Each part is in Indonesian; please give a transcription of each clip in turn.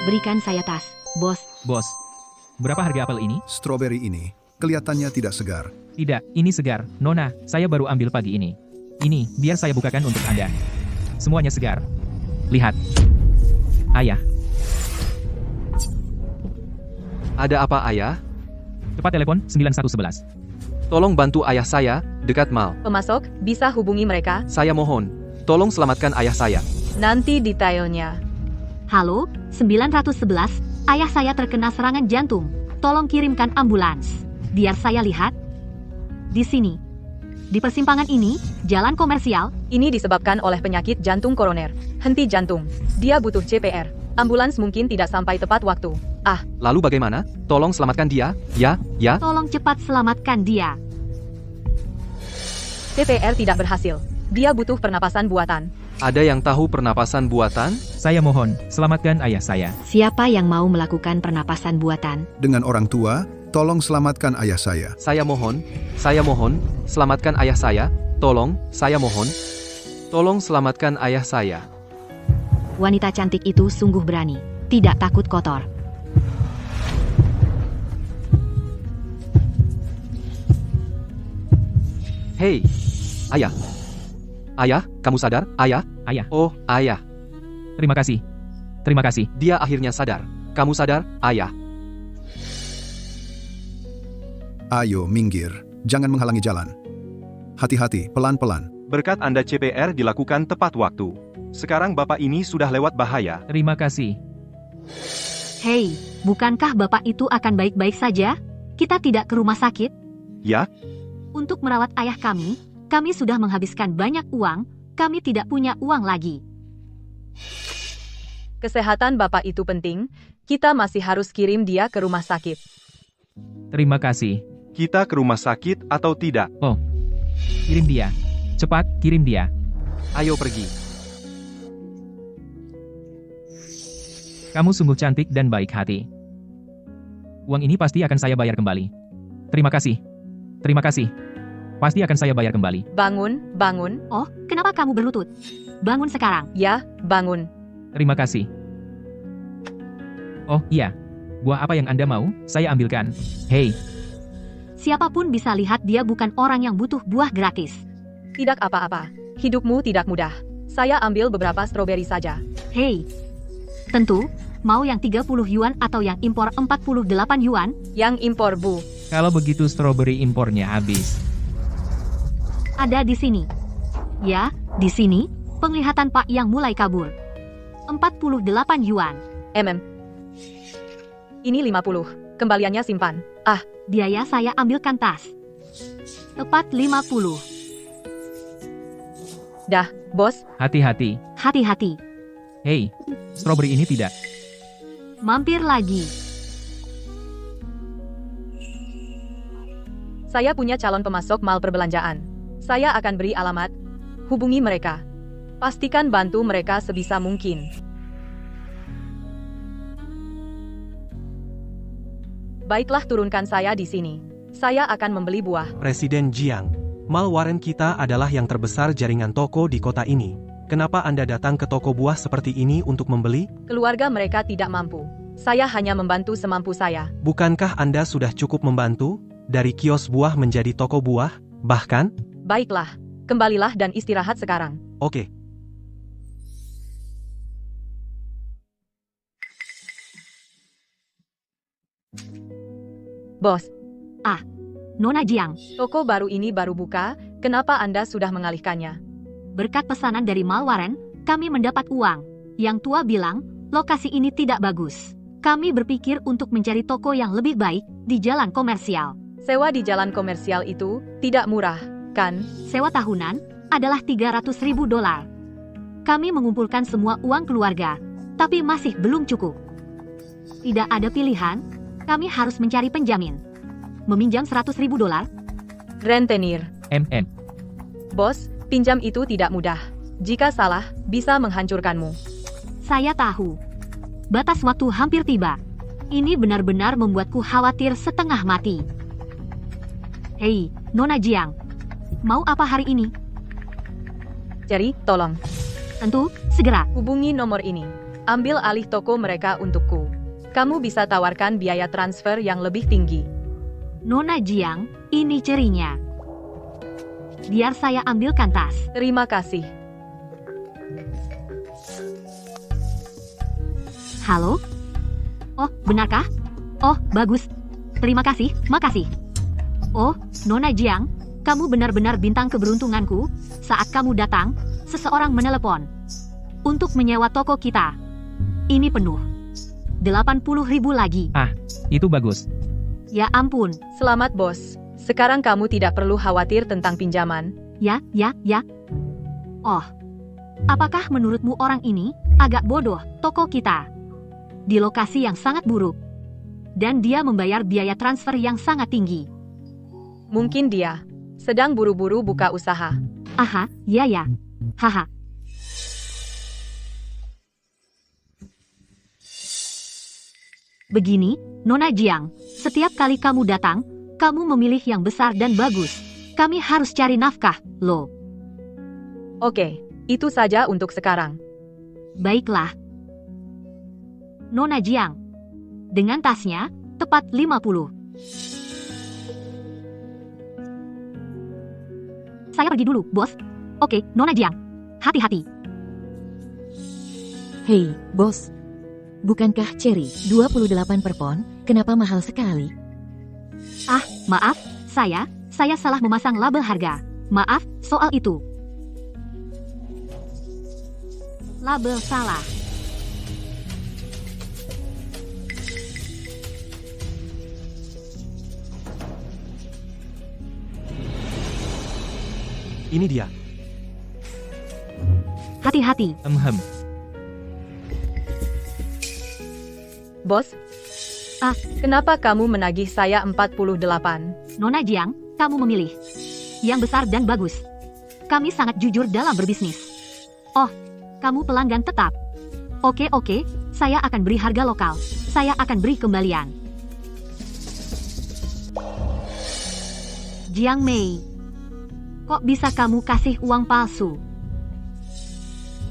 Berikan saya tas, bos. Bos, berapa harga apel ini? Stroberi ini kelihatannya tidak segar. Tidak, ini segar. Nona, saya baru ambil pagi ini. Ini, biar saya bukakan untuk Anda. Semuanya segar. Lihat. Ayah, Ada apa ayah? cepat telepon 9111. Tolong bantu ayah saya, dekat mal. Pemasok, bisa hubungi mereka? Saya mohon, tolong selamatkan ayah saya. Nanti detailnya. Halo, 911, ayah saya terkena serangan jantung. Tolong kirimkan ambulans. Biar saya lihat. Di sini. Di persimpangan ini, jalan komersial. Ini disebabkan oleh penyakit jantung koroner. Henti jantung. Dia butuh CPR. Ambulans mungkin tidak sampai tepat waktu. Lalu bagaimana? Tolong selamatkan dia, ya. Tolong cepat selamatkan dia. CPR tidak berhasil. Dia butuh pernapasan buatan. Ada yang tahu pernapasan buatan? Saya mohon, selamatkan ayah saya. Siapa yang mau melakukan pernapasan buatan? Dengan orang tua, tolong selamatkan ayah saya. Saya mohon, selamatkan ayah saya. Tolong, saya mohon. Tolong selamatkan ayah saya. Wanita cantik itu sungguh berani. Tidak takut kotor. Hei, ayah. Ayah, kamu sadar? Ayah? Ayah. Oh, ayah. Terima kasih. Terima kasih. Dia akhirnya sadar. Kamu sadar, ayah? Ayo, minggir. Jangan menghalangi jalan. Hati-hati, pelan-pelan. Berkat Anda CPR dilakukan tepat waktu. Sekarang Bapak ini sudah lewat bahaya. Terima kasih. Hei, bukankah bapak itu akan baik-baik saja? Kita tidak ke rumah sakit? Ya, Untuk merawat ayah kami sudah menghabiskan banyak uang, kami tidak punya uang lagi. Kesehatan Bapak itu penting. Kita masih harus kirim dia ke rumah sakit. Terima kasih. kita ke rumah sakit atau tidak? Kirim dia. Cepat, kirim dia. Ayo pergi. Kamu sungguh cantik dan baik hati. Uang ini pasti akan saya bayar kembali. Terima kasih. Terima kasih. Pasti akan saya bayar kembali. Bangun, bangun. Oh, kenapa kamu berlutut? Bangun sekarang. Ya, bangun. Terima kasih. Oh, iya. Buah apa yang Anda mau, saya ambilkan. Hei, Siapapun bisa lihat dia bukan orang yang butuh buah gratis. Tidak apa-apa. Hidupmu tidak mudah. Saya ambil beberapa stroberi saja. Hei, tentu, mau yang 30 yuan atau yang impor 48 yuan? Yang impor, Bu. kalau begitu stroberi impornya habis. Ada di sini. Ya, di sini, penglihatan Pak yang mulai kabur. 48 yuan. Ini 50. Kembaliannya simpan. Biaya saya ambilkan tas. Tepat 50. Dah, bos. Hati-hati. Hati-hati. Hei, stroberi ini tidak. Mampir lagi. Saya punya calon pemasok mal perbelanjaan. Saya akan beri alamat. Hubungi mereka. Pastikan bantu mereka sebisa mungkin. Baiklah, turunkan saya di sini. Saya akan membeli buah. Presiden Jiang, Mal Warren kita adalah yang terbesar jaringan toko di kota ini. Kenapa Anda datang ke toko buah seperti ini untuk membeli? Keluarga mereka tidak mampu. Saya hanya membantu semampu saya. Bukankah Anda sudah cukup membantu? Dari kios buah menjadi toko buah? Bahkan? Baiklah, kembalilah dan istirahat sekarang. Oke. Bos, Nona Jiang, toko baru ini baru buka, kenapa Anda sudah mengalihkannya? berkat pesanan dari Malwaren, kami mendapat uang. Yang tua bilang, lokasi ini tidak bagus. Kami berpikir untuk mencari toko yang lebih baik di jalan komersial. Sewa di jalan komersial itu tidak murah, kan? Sewa tahunan adalah $300.000. Kami mengumpulkan semua uang keluarga, tapi masih belum cukup. Tidak ada pilihan, kami harus mencari penjamin. Meminjam $100.000? Rentenir. Bos, Bos, pinjam itu tidak mudah. Jika salah, bisa menghancurkanmu. Saya tahu. Batas waktu hampir tiba. Ini benar-benar membuatku khawatir setengah mati. Hei, Nona Jiang. Mau apa hari ini? Jerry, tolong. Tentu, segera. Hubungi nomor ini. Ambil alih toko mereka untukku. Kamu bisa tawarkan biaya transfer yang lebih tinggi. Nona Jiang, ini cerinya. Biar saya ambilkan tas. Terima kasih. Halo? Oh, benarkah? Oh, bagus. Terima kasih, makasih. Oh, Nona Jiang, kamu benar-benar bintang keberuntunganku. Saat kamu datang, seseorang menelepon untuk menyewa toko kita. Ini penuh. 80.000 lagi. Itu bagus. Ya ampun. Selamat bos. Sekarang kamu tidak perlu khawatir tentang pinjaman. Ya. Oh. Apakah menurutmu orang ini agak bodoh, toko kita? Di lokasi yang sangat buruk. Dan dia membayar biaya transfer yang sangat tinggi. Mungkin dia sedang buru-buru buka usaha. Aha, ya. Haha. Begini, Nona Jiang, setiap kali kamu datang, kamu memilih yang besar dan bagus. Kami harus cari nafkah, loh. Oke, itu saja untuk sekarang. Baiklah. Nona Jiang. Dengan tasnya, tepat 50. Saya pergi dulu, bos. Oke, Nona Jiang. Hati-hati. Hei, bos. Bukankah cherry 28 per pon? Kenapa mahal sekali? Ah, maaf, saya salah memasang label harga. Maaf, soal itu. Label salah. Ini dia. Hati-hati. Bos? Kenapa kamu menagih saya 48? Nona Jiang, kamu memilih yang besar dan bagus. Kami sangat jujur dalam berbisnis. Oh, kamu pelanggan tetap. Oke, saya akan beri harga lokal. Saya akan beri kembalian. Jiang Mei, kok bisa kamu kasih uang palsu?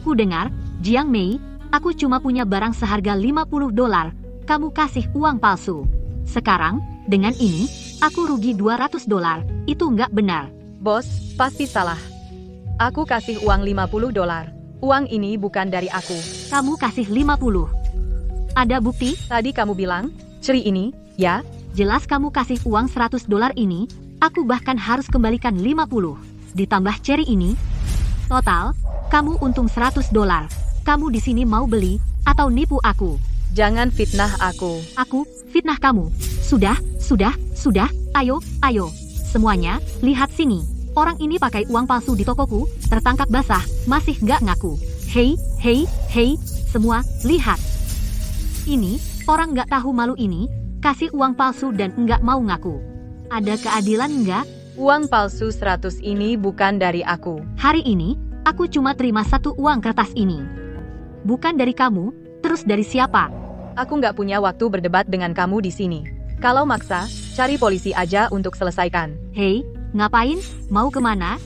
Ku dengar, Jiang Mei, aku cuma punya barang seharga $50. Kamu kasih uang palsu. Sekarang, dengan ini, aku rugi $200. Itu nggak benar. Bos, pasti salah. Aku kasih uang $50. Uang ini bukan dari aku. Kamu kasih 50. Ada bukti? Tadi kamu bilang, ceri ini, ya? Jelas kamu kasih uang $100 ini, aku bahkan harus kembalikan 50. Ditambah ceri ini, total, kamu untung $100. Kamu di sini mau beli, atau nipu aku? Jangan fitnah aku. Aku, fitnah kamu. Sudah. Ayo. Semuanya, lihat sini. Orang ini pakai uang palsu di tokoku, tertangkap basah, masih nggak ngaku. Hei, semua, lihat. Ini, orang nggak tahu malu ini, kasih uang palsu dan nggak mau ngaku. Ada keadilan nggak? Uang palsu 100 ini bukan dari aku. Hari ini, aku cuma terima satu uang kertas ini. Bukan dari kamu, terus dari siapa? Aku nggak punya waktu berdebat dengan kamu di sini. Kalau maksa, cari polisi aja untuk selesaikan. Hei, ngapain? Mau kemana?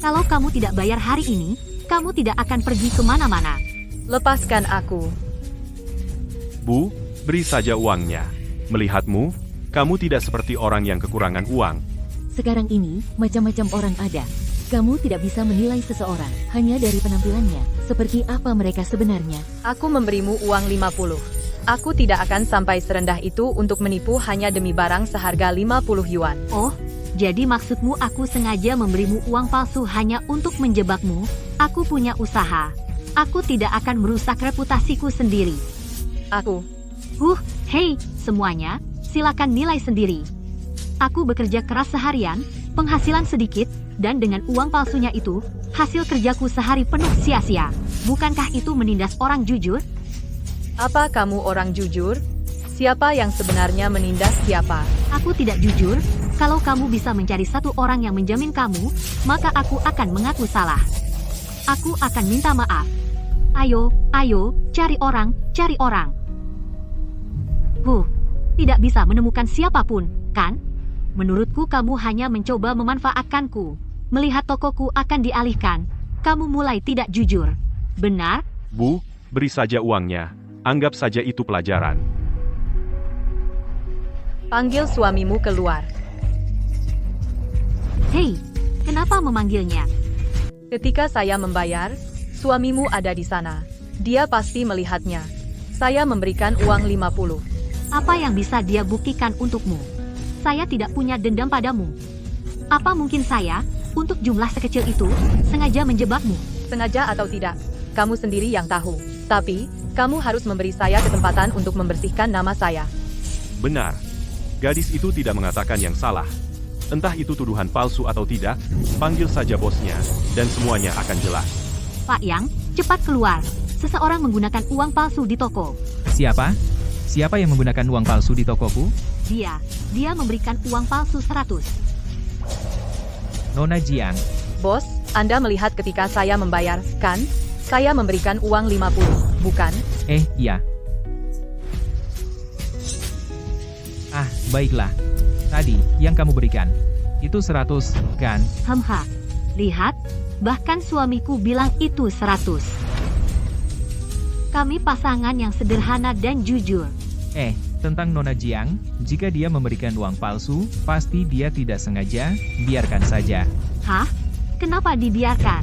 Kalau kamu tidak bayar hari ini, kamu tidak akan pergi kemana-mana. Lepaskan aku. Bu, beri saja uangnya. Melihatmu, kamu tidak seperti orang yang kekurangan uang. Sekarang ini, macam-macam orang ada. Kamu tidak bisa menilai seseorang hanya dari penampilannya. Seperti apa mereka sebenarnya. Aku memberimu uang 50. Aku tidak akan sampai serendah itu untuk menipu hanya demi barang seharga 50 yuan. Oh, jadi maksudmu aku sengaja memberimu uang palsu hanya untuk menjebakmu? Aku punya usaha. Aku tidak akan merusak reputasiku sendiri. Hei, semuanya, silakan nilai sendiri. Aku bekerja keras seharian, penghasilan sedikit, dan dengan uang palsunya itu, hasil kerjaku sehari penuh sia-sia. Bukankah itu menindas orang jujur? Apa kamu orang jujur? Siapa yang sebenarnya menindas siapa? Aku tidak jujur. Kalau kamu bisa mencari satu orang yang menjamin kamu, maka aku akan mengaku salah. Aku akan minta maaf. Ayo, cari orang. Tidak bisa menemukan siapapun, kan? Menurutku kamu hanya mencoba memanfaatkanku. Melihat tokoku akan dialihkan, kamu mulai tidak jujur. Benar? Bu, beri saja uangnya. Anggap saja itu pelajaran. Panggil suamimu keluar. Hei, kenapa memanggilnya? Ketika saya membayar, suamimu ada di sana. Dia pasti melihatnya. Saya memberikan uang 50. Apa yang bisa dia buktikan untukmu? Saya tidak punya dendam padamu. Apa mungkin saya, untuk jumlah sekecil itu, sengaja menjebakmu? Sengaja atau tidak, kamu sendiri yang tahu. Tapi, kamu harus memberi saya kesempatan untuk membersihkan nama saya. Benar. Gadis itu tidak mengatakan yang salah. Entah itu tuduhan palsu atau tidak, panggil saja bosnya, dan semuanya akan jelas. Pak Yang, cepat keluar. Seseorang menggunakan uang palsu di toko. Siapa? Siapa yang menggunakan uang palsu di tokoku? Dia memberikan uang palsu 100. Nona Jiang. Bos, Anda melihat ketika saya membayar, kan? Saya memberikan uang 50, bukan? Iya. Baiklah. Tadi, yang kamu berikan. Itu 100, kan? Lihat, bahkan suamiku bilang itu 100. Kami pasangan yang sederhana dan jujur. Tentang Nona Jiang, jika dia memberikan uang palsu, pasti dia tidak sengaja, biarkan saja. Hah? Kenapa dibiarkan?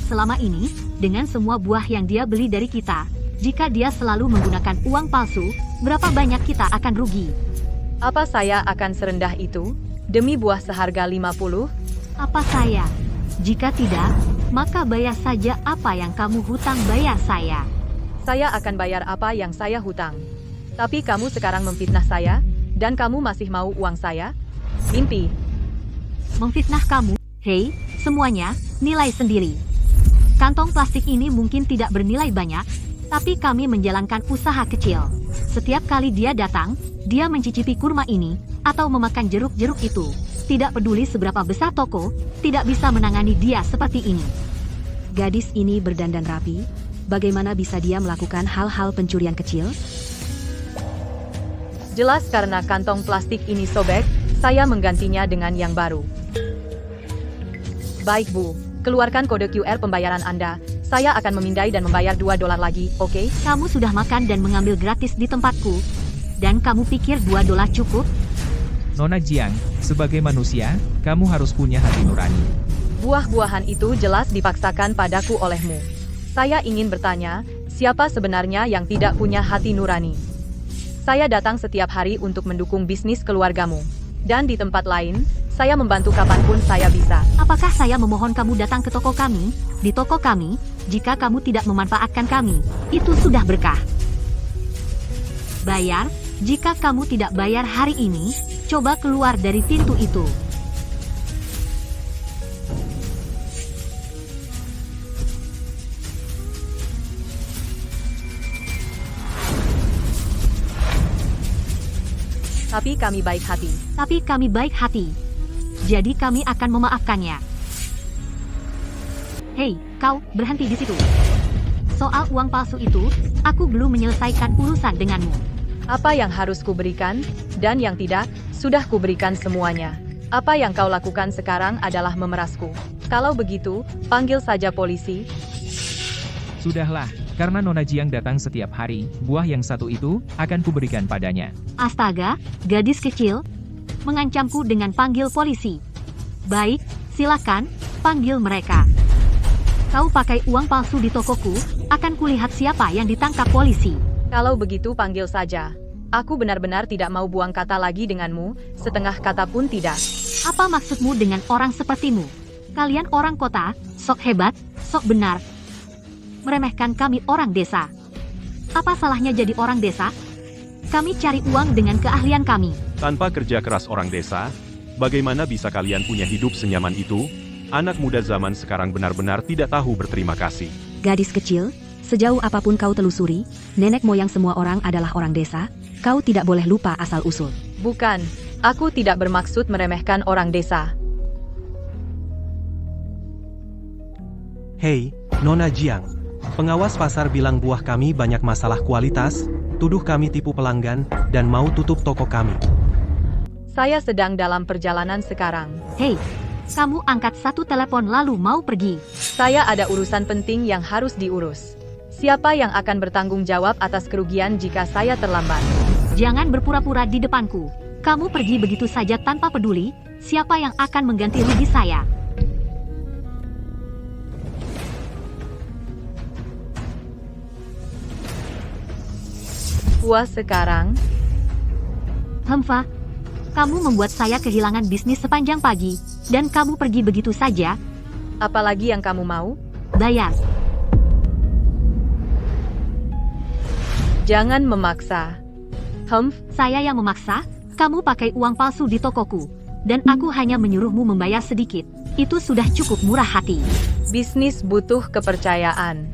Selama ini, dengan semua buah yang dia beli dari kita, jika dia selalu menggunakan uang palsu, berapa banyak kita akan rugi? Apa saya akan serendah itu? Demi buah seharga 50? Apa saya? Jika tidak, maka bayar saja apa yang kamu hutang bayar saya. Saya akan bayar apa yang saya hutang. Tapi kamu sekarang memfitnah saya, dan kamu masih mau uang saya? Mimpi. Memfitnah kamu? Hei, semuanya, nilai sendiri. Kantong plastik ini mungkin tidak bernilai banyak, tapi kami menjalankan usaha kecil. Setiap kali dia datang, dia mencicipi kurma ini, atau memakan jeruk-jeruk itu. Tidak peduli seberapa besar toko, tidak bisa menangani dia seperti ini. Gadis ini berdandan rapi, bagaimana bisa dia melakukan hal-hal pencurian kecil? Jelas karena kantong plastik ini sobek, saya menggantinya dengan yang baru. Baik Bu, keluarkan kode QR pembayaran Anda. Saya akan memindai dan membayar $2 lagi, oke? Kamu sudah makan dan mengambil gratis di tempatku. Dan kamu pikir $2 cukup? Nona Jiang, sebagai manusia, kamu harus punya hati nurani. Buah-buahan itu jelas dipaksakan padaku olehmu. Saya ingin bertanya, siapa sebenarnya yang tidak punya hati nurani? Saya datang setiap hari untuk mendukung bisnis keluargamu. Dan di tempat lain, saya membantu kapanpun saya bisa. Apakah saya memohon kamu datang ke toko kami? Di toko kami, jika kamu tidak memanfaatkan kami, itu sudah berkah. Bayar, jika kamu tidak bayar hari ini, coba keluar dari pintu itu. Tapi kami baik hati. Jadi kami akan memaafkannya. Hei, kau, berhenti di situ. Soal uang palsu itu, aku belum menyelesaikan urusan denganmu. Apa yang harus kuberikan, dan yang tidak, sudah kuberikan semuanya. Apa yang kau lakukan sekarang adalah memerasku. Kalau begitu, panggil saja polisi. Sudahlah, karena Nona Jiang datang setiap hari, buah yang satu itu, akan kuberikan padanya. Astaga, gadis kecil, mengancamku dengan panggil polisi. Baik, silakan, panggil mereka. Kau pakai uang palsu di tokoku, akan kulihat siapa yang ditangkap polisi. Kalau begitu panggil saja. Aku benar-benar tidak mau buang kata lagi denganmu, setengah kata pun tidak. Apa maksudmu dengan orang sepertimu? Kalian orang kota, sok hebat, sok benar. Meremehkan kami orang desa. Apa salahnya jadi orang desa? Kami cari uang dengan keahlian kami. Tanpa kerja keras orang desa, bagaimana bisa kalian punya hidup senyaman itu? Anak muda zaman sekarang benar-benar tidak tahu berterima kasih. Gadis kecil, sejauh apapun kau telusuri, nenek moyang semua orang adalah orang desa, kau tidak boleh lupa asal-usul. Bukan, aku tidak bermaksud meremehkan orang desa. Hei, Nona Jiang. Pengawas pasar bilang buah kami banyak masalah kualitas, tuduh kami tipu pelanggan, dan mau tutup toko kami. Saya sedang dalam perjalanan sekarang. Hei, kamu angkat satu telepon lalu mau pergi. Saya ada urusan penting yang harus diurus. Siapa yang akan bertanggung jawab atas kerugian jika saya terlambat? Jangan berpura-pura di depanku. Kamu pergi begitu saja tanpa peduli siapa yang akan mengganti rugi saya. Puas sekarang? Hemfa, kamu membuat saya kehilangan bisnis sepanjang pagi, dan kamu pergi begitu saja. Apalagi yang kamu mau? Bayar. Jangan memaksa. Saya yang memaksa. Kamu pakai uang palsu di tokoku, dan aku hanya menyuruhmu membayar sedikit. Itu sudah cukup murah hati. Bisnis butuh kepercayaan.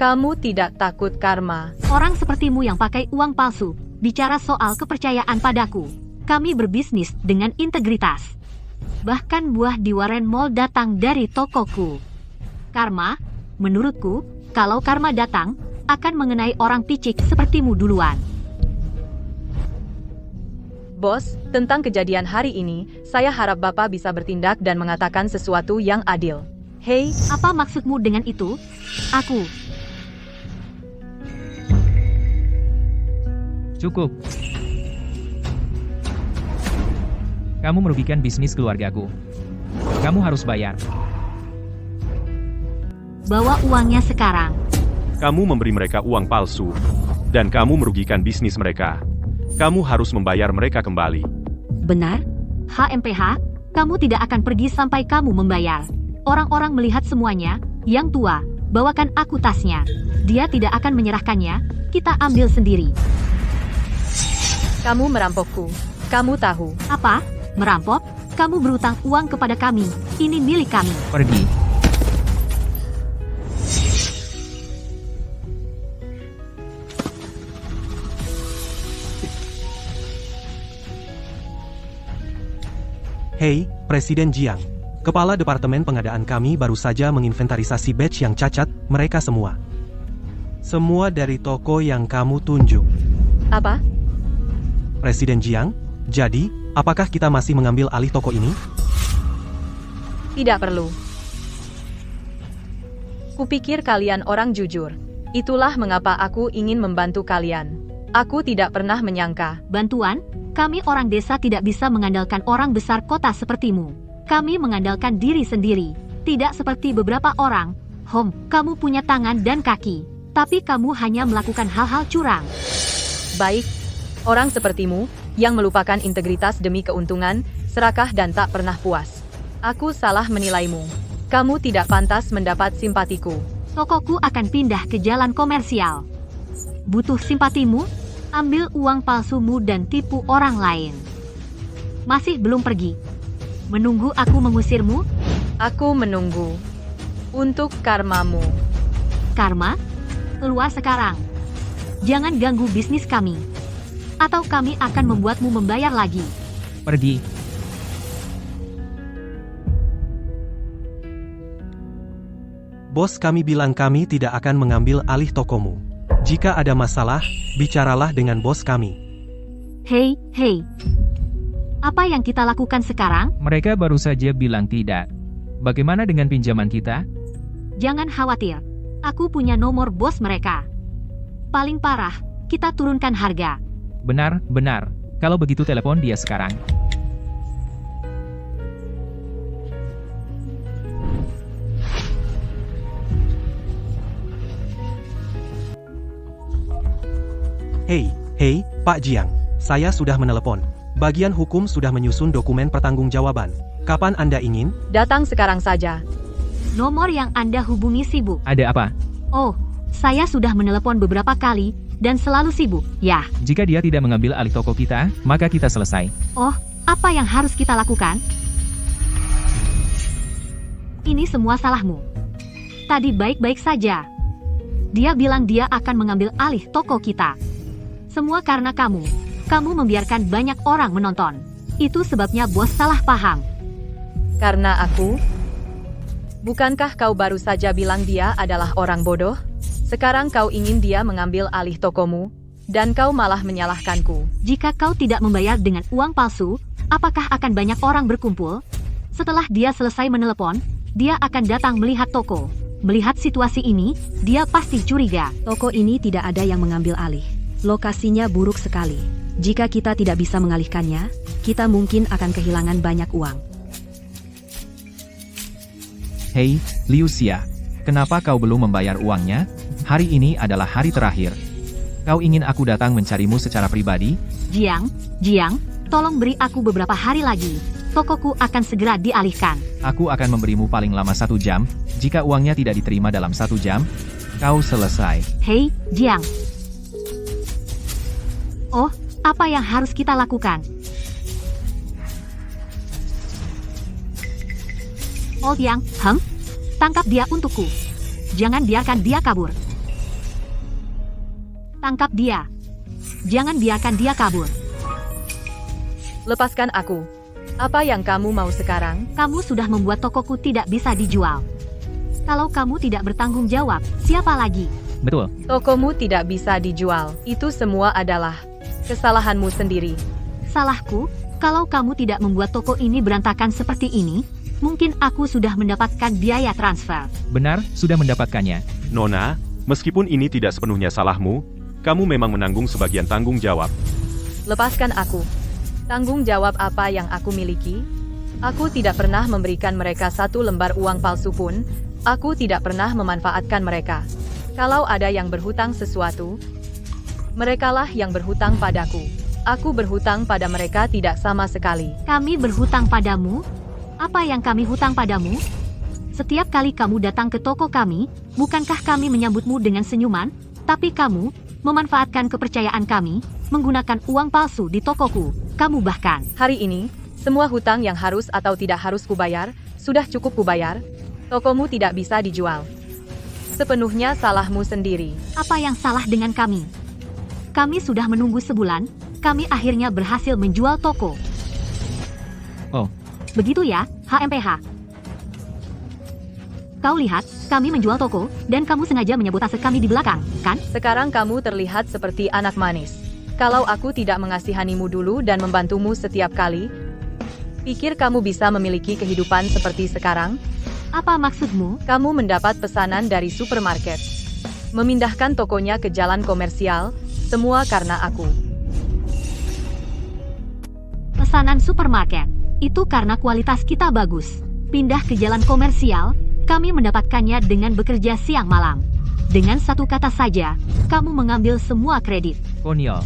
Kamu tidak takut karma. Orang sepertimu yang pakai uang palsu, bicara soal kepercayaan padaku. Kami berbisnis dengan integritas. Bahkan buah di Warren Mall datang dari tokoku. Karma, menurutku, kalau karma datang, akan mengenai orang picik sepertimu duluan. Bos, tentang kejadian hari ini, saya harap Bapak bisa bertindak dan mengatakan sesuatu yang adil. Hei, Apa maksudmu dengan itu? Aku. Cukup. Kamu merugikan bisnis keluargaku. Kamu harus bayar. Bawa uangnya sekarang. Kamu memberi mereka uang palsu, dan kamu merugikan bisnis mereka. Kamu harus membayar mereka kembali. Benar? HMPH, kamu tidak akan pergi sampai kamu membayar. Orang-orang melihat semuanya. Yang tua, bawakan aku tasnya. Dia tidak akan menyerahkannya, kita ambil sendiri. kamu merampokku. Kamu tahu. Apa? Merampok? Kamu berutang uang kepada kami. Ini milik kami. Pergi. Hei, Presiden Jiang. Kepala Departemen Pengadaan kami baru saja menginventarisasi batch yang cacat, mereka semua. Semua dari toko yang kamu tunjuk. Apa? Presiden Jiang, jadi, apakah kita masih mengambil alih toko ini? Tidak perlu. Kupikir kalian orang jujur. Itulah mengapa aku ingin membantu kalian. Aku tidak pernah menyangka. Bantuan? Kami orang desa tidak bisa mengandalkan orang besar kota sepertimu. Kami mengandalkan diri sendiri. Tidak seperti beberapa orang. Kamu punya tangan dan kaki. Tapi kamu hanya melakukan hal-hal curang. Baik. Orang sepertimu, yang melupakan integritas demi keuntungan, serakah dan tak pernah puas. Aku salah menilaimu. Kamu tidak pantas mendapat simpatiku. Tokoku akan pindah ke jalan komersial. Butuh simpatimu? Ambil uang palsumu dan tipu orang lain. Masih belum pergi? Menunggu aku mengusirmu? Aku menunggu. Untuk karmamu. Karma? Keluar sekarang. Jangan ganggu bisnis kami. Atau kami akan membuatmu membayar lagi. Pergi. Bos kami bilang kami tidak akan mengambil alih tokomu. Jika ada masalah, bicaralah dengan bos kami. Hei. Apa yang kita lakukan sekarang? Mereka baru saja bilang tidak. Bagaimana dengan pinjaman kita? Jangan khawatir. Aku punya nomor bos mereka. Paling parah, kita turunkan harga. Benar. Kalau begitu telepon dia sekarang. Hei, Pak Jiang. Saya sudah menelepon. Bagian hukum sudah menyusun dokumen pertanggungjawaban. Kapan Anda ingin? Datang sekarang saja. Nomor yang Anda hubungi sibuk. Ada apa? Oh, saya sudah menelepon beberapa kali, dan selalu sibuk, ya. Jika dia tidak mengambil alih toko kita, maka kita selesai. Oh, apa yang harus kita lakukan? Ini semua salahmu. Tadi baik-baik saja. Dia bilang dia akan mengambil alih toko kita. Semua karena kamu. Kamu membiarkan banyak orang menonton. Itu sebabnya bos salah paham. Karena aku? Bukankah kau baru saja bilang dia adalah orang bodoh? Sekarang kau ingin dia mengambil alih tokomu, dan kau malah menyalahkanku. Jika kau tidak membayar dengan uang palsu, apakah akan banyak orang berkumpul? Setelah dia selesai menelepon, dia akan datang melihat toko. Melihat situasi ini, dia pasti curiga. Toko ini tidak ada yang mengambil alih. Lokasinya buruk sekali. Jika kita tidak bisa mengalihkannya, kita mungkin akan kehilangan banyak uang. Hei, Liu Xia. Kenapa kau belum membayar uangnya? Hari ini adalah hari terakhir. Kau ingin aku datang mencarimu secara pribadi? Jiang, tolong beri aku beberapa hari lagi. Tokoku akan segera dialihkan. Aku akan memberimu paling lama 1 jam. Jika uangnya tidak diterima dalam 1 jam, kau selesai. Hei, Jiang. Oh, apa yang harus kita lakukan? Oh Yang, tangkap dia untukku. Jangan biarkan dia kabur. Tangkap dia. Jangan biarkan dia kabur. Lepaskan aku. Apa yang kamu mau sekarang? Kamu sudah membuat tokoku tidak bisa dijual. Kalau kamu tidak bertanggung jawab, siapa lagi? Betul. Tokomu tidak bisa dijual. Itu semua adalah kesalahanmu sendiri. Salahku? Kalau kamu tidak membuat toko ini berantakan seperti ini, mungkin aku sudah mendapatkan biaya transfer. Benar, sudah mendapatkannya. Nona, meskipun ini tidak sepenuhnya salahmu, kamu memang menanggung sebagian tanggung jawab. Lepaskan aku. Tanggung jawab apa yang aku miliki? Aku tidak pernah memberikan mereka 1 lembar uang palsu pun. Aku tidak pernah memanfaatkan mereka. Kalau ada yang berhutang sesuatu, merekalah yang berhutang padaku. Aku berhutang pada mereka tidak sama sekali. Kami berhutang padamu? Apa yang kami hutang padamu? Setiap kali kamu datang ke toko kami, bukankah kami menyambutmu dengan senyuman? Tapi kamu memanfaatkan kepercayaan kami, menggunakan uang palsu di tokoku. Kamu bahkan Hari ini, semua hutang yang harus atau tidak harus kubayar, sudah cukup kubayar. Tokomu tidak bisa dijual. Sepenuhnya salahmu sendiri. Apa yang salah dengan kami? Kami sudah menunggu sebulan, kami akhirnya berhasil menjual toko. Oh. Begitu ya, HMPH. Kau lihat, kami menjual toko, dan kamu sengaja menyabotase kami di belakang, kan? Sekarang kamu terlihat seperti anak manis. Kalau aku tidak mengasihanimu dulu dan membantumu setiap kali, pikir kamu bisa memiliki kehidupan seperti sekarang? Apa maksudmu? Kamu mendapat pesanan dari supermarket. Memindahkan tokonya ke jalan komersial, semua karena aku. Pesanan supermarket. Itu karena kualitas kita bagus. Pindah ke jalan komersial, kami mendapatkannya dengan bekerja siang malam. Dengan satu kata saja, kamu mengambil semua kredit. Konyol.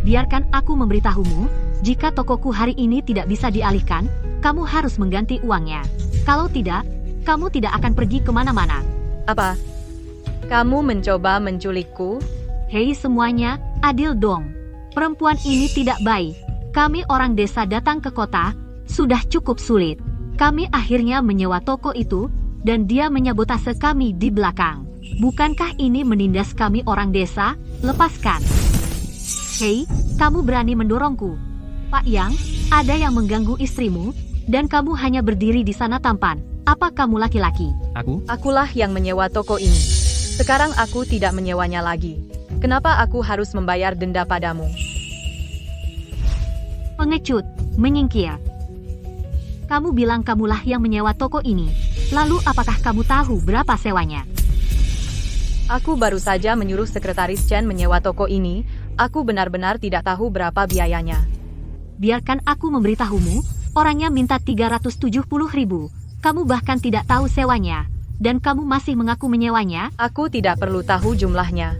Biarkan aku memberitahumu, jika tokoku hari ini tidak bisa dialihkan, kamu harus mengganti uangnya. Kalau tidak, kamu tidak akan pergi kemana-mana. Apa? Kamu mencoba menculikku? Hei semuanya, adil dong. Perempuan ini tidak baik. Kami orang desa datang ke kota, sudah cukup sulit. Kami akhirnya menyewa toko itu, dan dia menyabotase kami di belakang. Bukankah ini menindas kami orang desa? Lepaskan. Hei, kamu berani mendorongku. Pak Yang, ada yang mengganggu istrimu, dan kamu hanya berdiri di sana tampan. Apa kamu laki-laki? Akulah yang menyewa toko ini. Sekarang aku tidak menyewanya lagi. Kenapa aku harus membayar denda padamu? Pengecut, menyingkir. Kamu bilang kamulah yang menyewa toko ini. Lalu apakah kamu tahu berapa sewanya? Aku baru saja menyuruh sekretaris Chen menyewa toko ini. Aku benar-benar tidak tahu berapa biayanya. Biarkan aku memberitahumu, orangnya minta 370.000. Kamu bahkan tidak tahu sewanya. Dan kamu masih mengaku menyewanya? Aku tidak perlu tahu jumlahnya.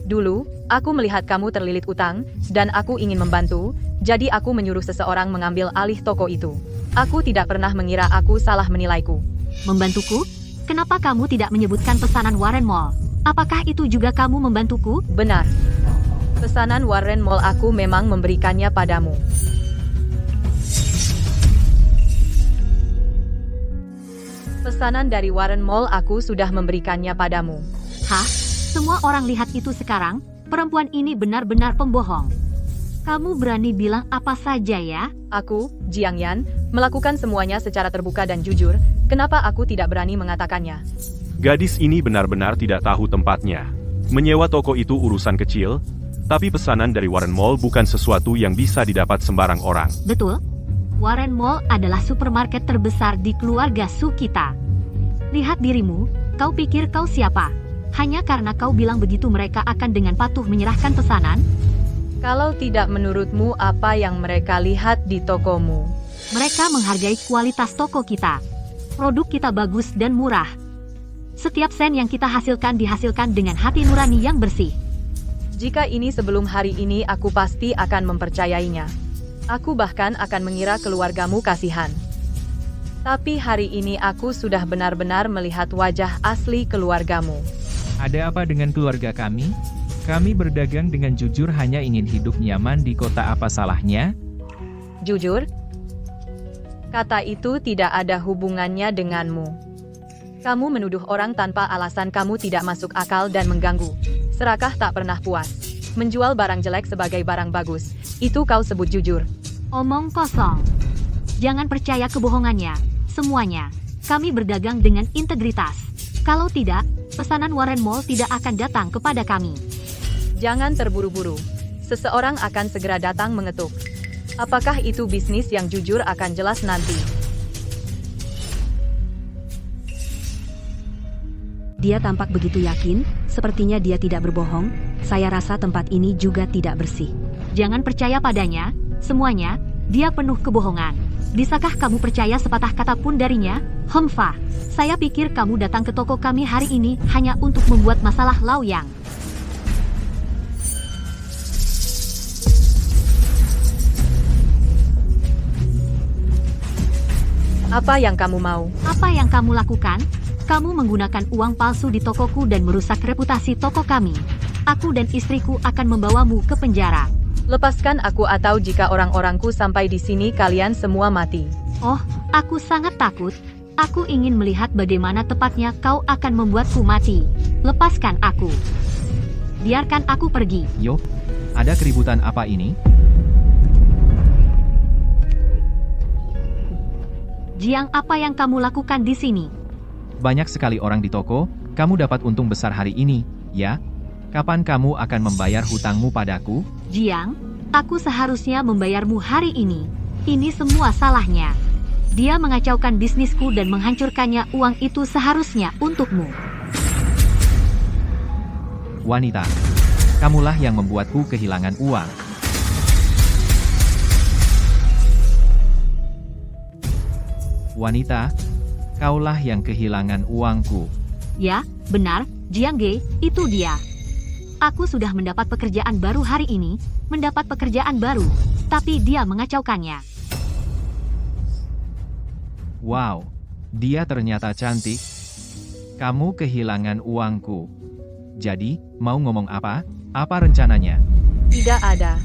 Dulu, aku melihat kamu terlilit utang, dan aku ingin membantu, jadi aku menyuruh seseorang mengambil alih toko itu. Aku tidak pernah mengira aku salah menilaiku. Membantuku? Kenapa kamu tidak menyebutkan pesanan Warren Mall? Apakah itu juga kamu membantuku? Benar. Pesanan Warren Mall aku memang memberikannya padamu. Pesanan dari Warren Mall aku sudah memberikannya padamu. Hah? Semua orang lihat itu sekarang? Perempuan ini benar-benar pembohong. Kamu berani bilang apa saja ya? Aku, Jiang Yan, melakukan semuanya secara terbuka dan jujur. Kenapa aku tidak berani mengatakannya? Gadis ini benar-benar tidak tahu tempatnya. Menyewa toko itu urusan kecil, tapi pesanan dari Warren Mall bukan sesuatu yang bisa didapat sembarang orang. Betul. Warren Mall adalah supermarket terbesar di keluarga Su kita. Lihat dirimu, Kau pikir kau siapa? Hanya karena kau bilang begitu mereka akan dengan patuh menyerahkan pesanan? Kalau tidak menurutmu apa yang mereka lihat di tokomu? Mereka menghargai kualitas toko kita. Produk kita bagus dan murah. Setiap sen yang kita hasilkan dihasilkan dengan hati nurani yang bersih. Jika ini sebelum hari ini aku pasti akan mempercayainya. Aku bahkan akan mengira keluargamu kasihan. Tapi hari ini aku sudah benar-benar melihat wajah asli keluargamu. Ada apa dengan keluarga kami? Kami berdagang dengan jujur hanya ingin hidup nyaman di kota, apa salahnya? Jujur? Kata itu tidak ada hubungannya denganmu. Kamu menuduh orang tanpa alasan, kamu tidak masuk akal dan mengganggu. Serakah tak pernah puas. Menjual barang jelek sebagai barang bagus. Itu kau sebut jujur. Omong kosong. Jangan percaya kebohongannya. Semuanya. Kami berdagang dengan integritas. Kalau tidak, pesanan Warren Mall tidak akan datang kepada kami. Jangan terburu-buru. Seseorang akan segera datang mengetuk. Apakah itu bisnis yang jujur akan jelas nanti. Dia tampak begitu yakin, sepertinya dia tidak berbohong. Saya rasa tempat ini juga tidak bersih. Jangan percaya padanya, semuanya, dia penuh kebohongan. Bisakah kamu percaya sepatah kata pun darinya? Hemfa, saya pikir kamu datang ke toko kami hari ini hanya untuk membuat masalah Laoyang. Apa yang kamu mau? Apa yang kamu lakukan? Kamu menggunakan uang palsu di tokoku dan merusak reputasi toko kami. Aku dan istriku akan membawamu ke penjara. Lepaskan aku atau jika orang-orangku sampai di sini kalian semua mati. Oh, aku sangat takut. Aku ingin melihat bagaimana tepatnya kau akan membuatku mati. Lepaskan aku. Biarkan aku pergi. Yo, ada keributan apa ini? Jiang, apa yang kamu lakukan di sini? Banyak sekali orang di toko, kamu dapat untung besar hari ini, ya? Kapan kamu akan membayar hutangmu padaku? Jiang, aku seharusnya membayarmu hari ini. Ini semua salahnya. Dia mengacaukan bisnisku dan menghancurkannya. Uang itu seharusnya untukmu. Wanita, kamulah yang membuatku kehilangan uang. Wanita, kaulah yang kehilangan uangku. Ya, benar, Jiang Ge, itu dia. Aku sudah mendapat pekerjaan baru hari ini, mendapat pekerjaan baru, tapi dia mengacaukannya. Wow, dia ternyata cantik. Kamu kehilangan uangku. Jadi, mau ngomong apa? Apa rencananya? Tidak ada.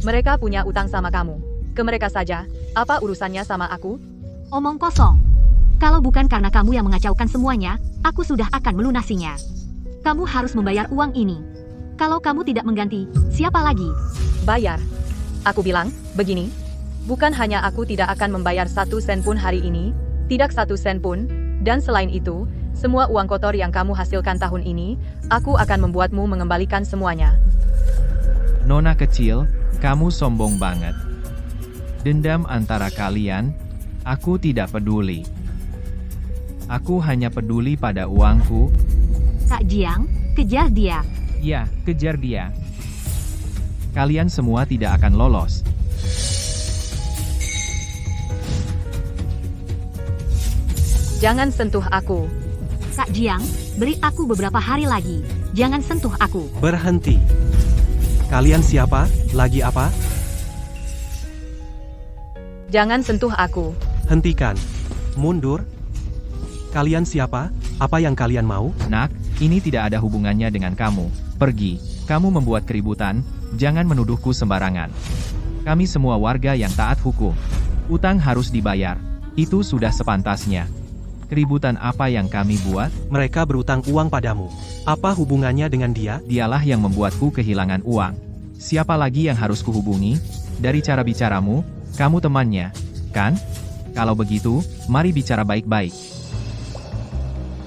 Mereka punya utang sama kamu. Ke mereka saja. Apa urusannya sama aku? Omong kosong. Kalau bukan karena kamu yang mengacaukan semuanya, aku sudah akan melunasinya. Kamu harus membayar uang ini. Kalau kamu tidak mengganti, siapa lagi? Bayar. Aku bilang, begini. Bukan hanya aku tidak akan membayar 1 sen pun hari ini, tidak 1 sen pun, dan selain itu, semua uang kotor yang kamu hasilkan tahun ini, aku akan membuatmu mengembalikan semuanya. Nona kecil, kamu sombong banget. Dendam antara kalian, aku tidak peduli. Aku hanya peduli pada uangku. Kak Jiang, kejar dia. Ya, kejar dia. Kalian semua tidak akan lolos. Jangan sentuh aku. Kak Jiang, beri aku beberapa hari lagi. Jangan sentuh aku. Berhenti. Kalian siapa? Lagi apa? Jangan sentuh aku. Hentikan. Mundur. Kalian siapa? Apa yang kalian mau? Nak, ini tidak ada hubungannya dengan kamu. Pergi. Kamu membuat keributan, jangan menuduhku sembarangan. Kami semua warga yang taat hukum. Utang harus dibayar. Itu sudah sepantasnya. Keributan apa yang kami buat? Mereka berutang uang padamu. Apa hubungannya dengan dia? Dialah yang membuatku kehilangan uang. Siapa lagi yang harus kuhubungi? Dari cara bicaramu, kamu temannya, kan? Kalau begitu, mari bicara baik-baik.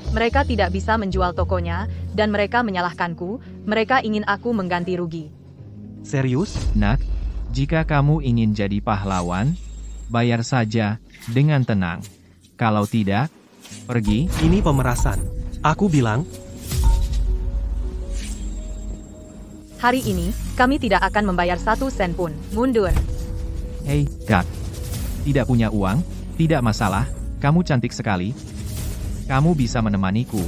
Mereka tidak bisa menjual tokonya, dan mereka menyalahkanku, mereka ingin aku mengganti rugi. Serius? Nak, jika kamu ingin jadi pahlawan, bayar saja, dengan tenang. Kalau tidak, pergi. Ini pemerasan. Aku bilang, Hari ini, kami tidak akan membayar 1 sen pun. Mundur. Hei, Kak. Tidak punya uang? Tidak masalah, kamu cantik sekali. Kamu bisa menemaniku.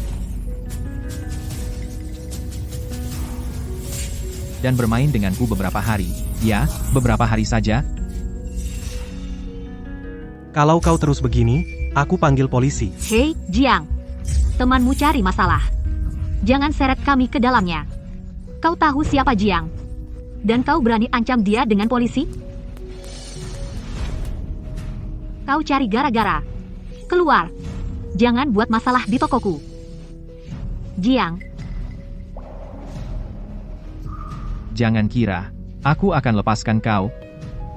Dan bermain denganku beberapa hari. Ya, beberapa hari saja. kalau kau terus begini, aku panggil polisi. Hei, Jiang. Temanmu cari masalah. Jangan seret kami ke dalamnya. Kau tahu siapa Jiang? Dan kau berani ancam dia dengan polisi? Kau cari gara-gara. Keluar. Jangan buat masalah di tokoku. Jiang, Jangan kira, aku akan lepaskan kau.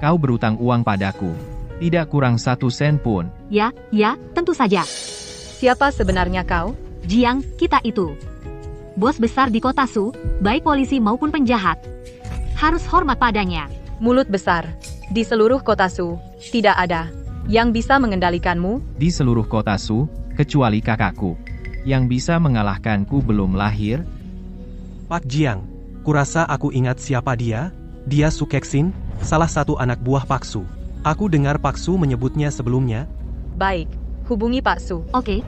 Kau berutang uang padaku. Tidak kurang 1 sen pun. ya, tentu saja. Siapa sebenarnya kau? Jiang, kita itu. Bos besar di kota Su, baik polisi maupun penjahat. Harus hormat padanya. Mulut besar. Di seluruh kota Su, tidak ada yang bisa mengendalikanmu. Di seluruh kota Su, kecuali kakakku. Yang bisa mengalahkanku belum lahir. Pak Jiang, kurasa aku ingat siapa dia? Dia Su Kexin, salah satu anak buah Pak Su. Aku dengar Pak Su menyebutnya sebelumnya. Baik, hubungi Pak Su. Oke,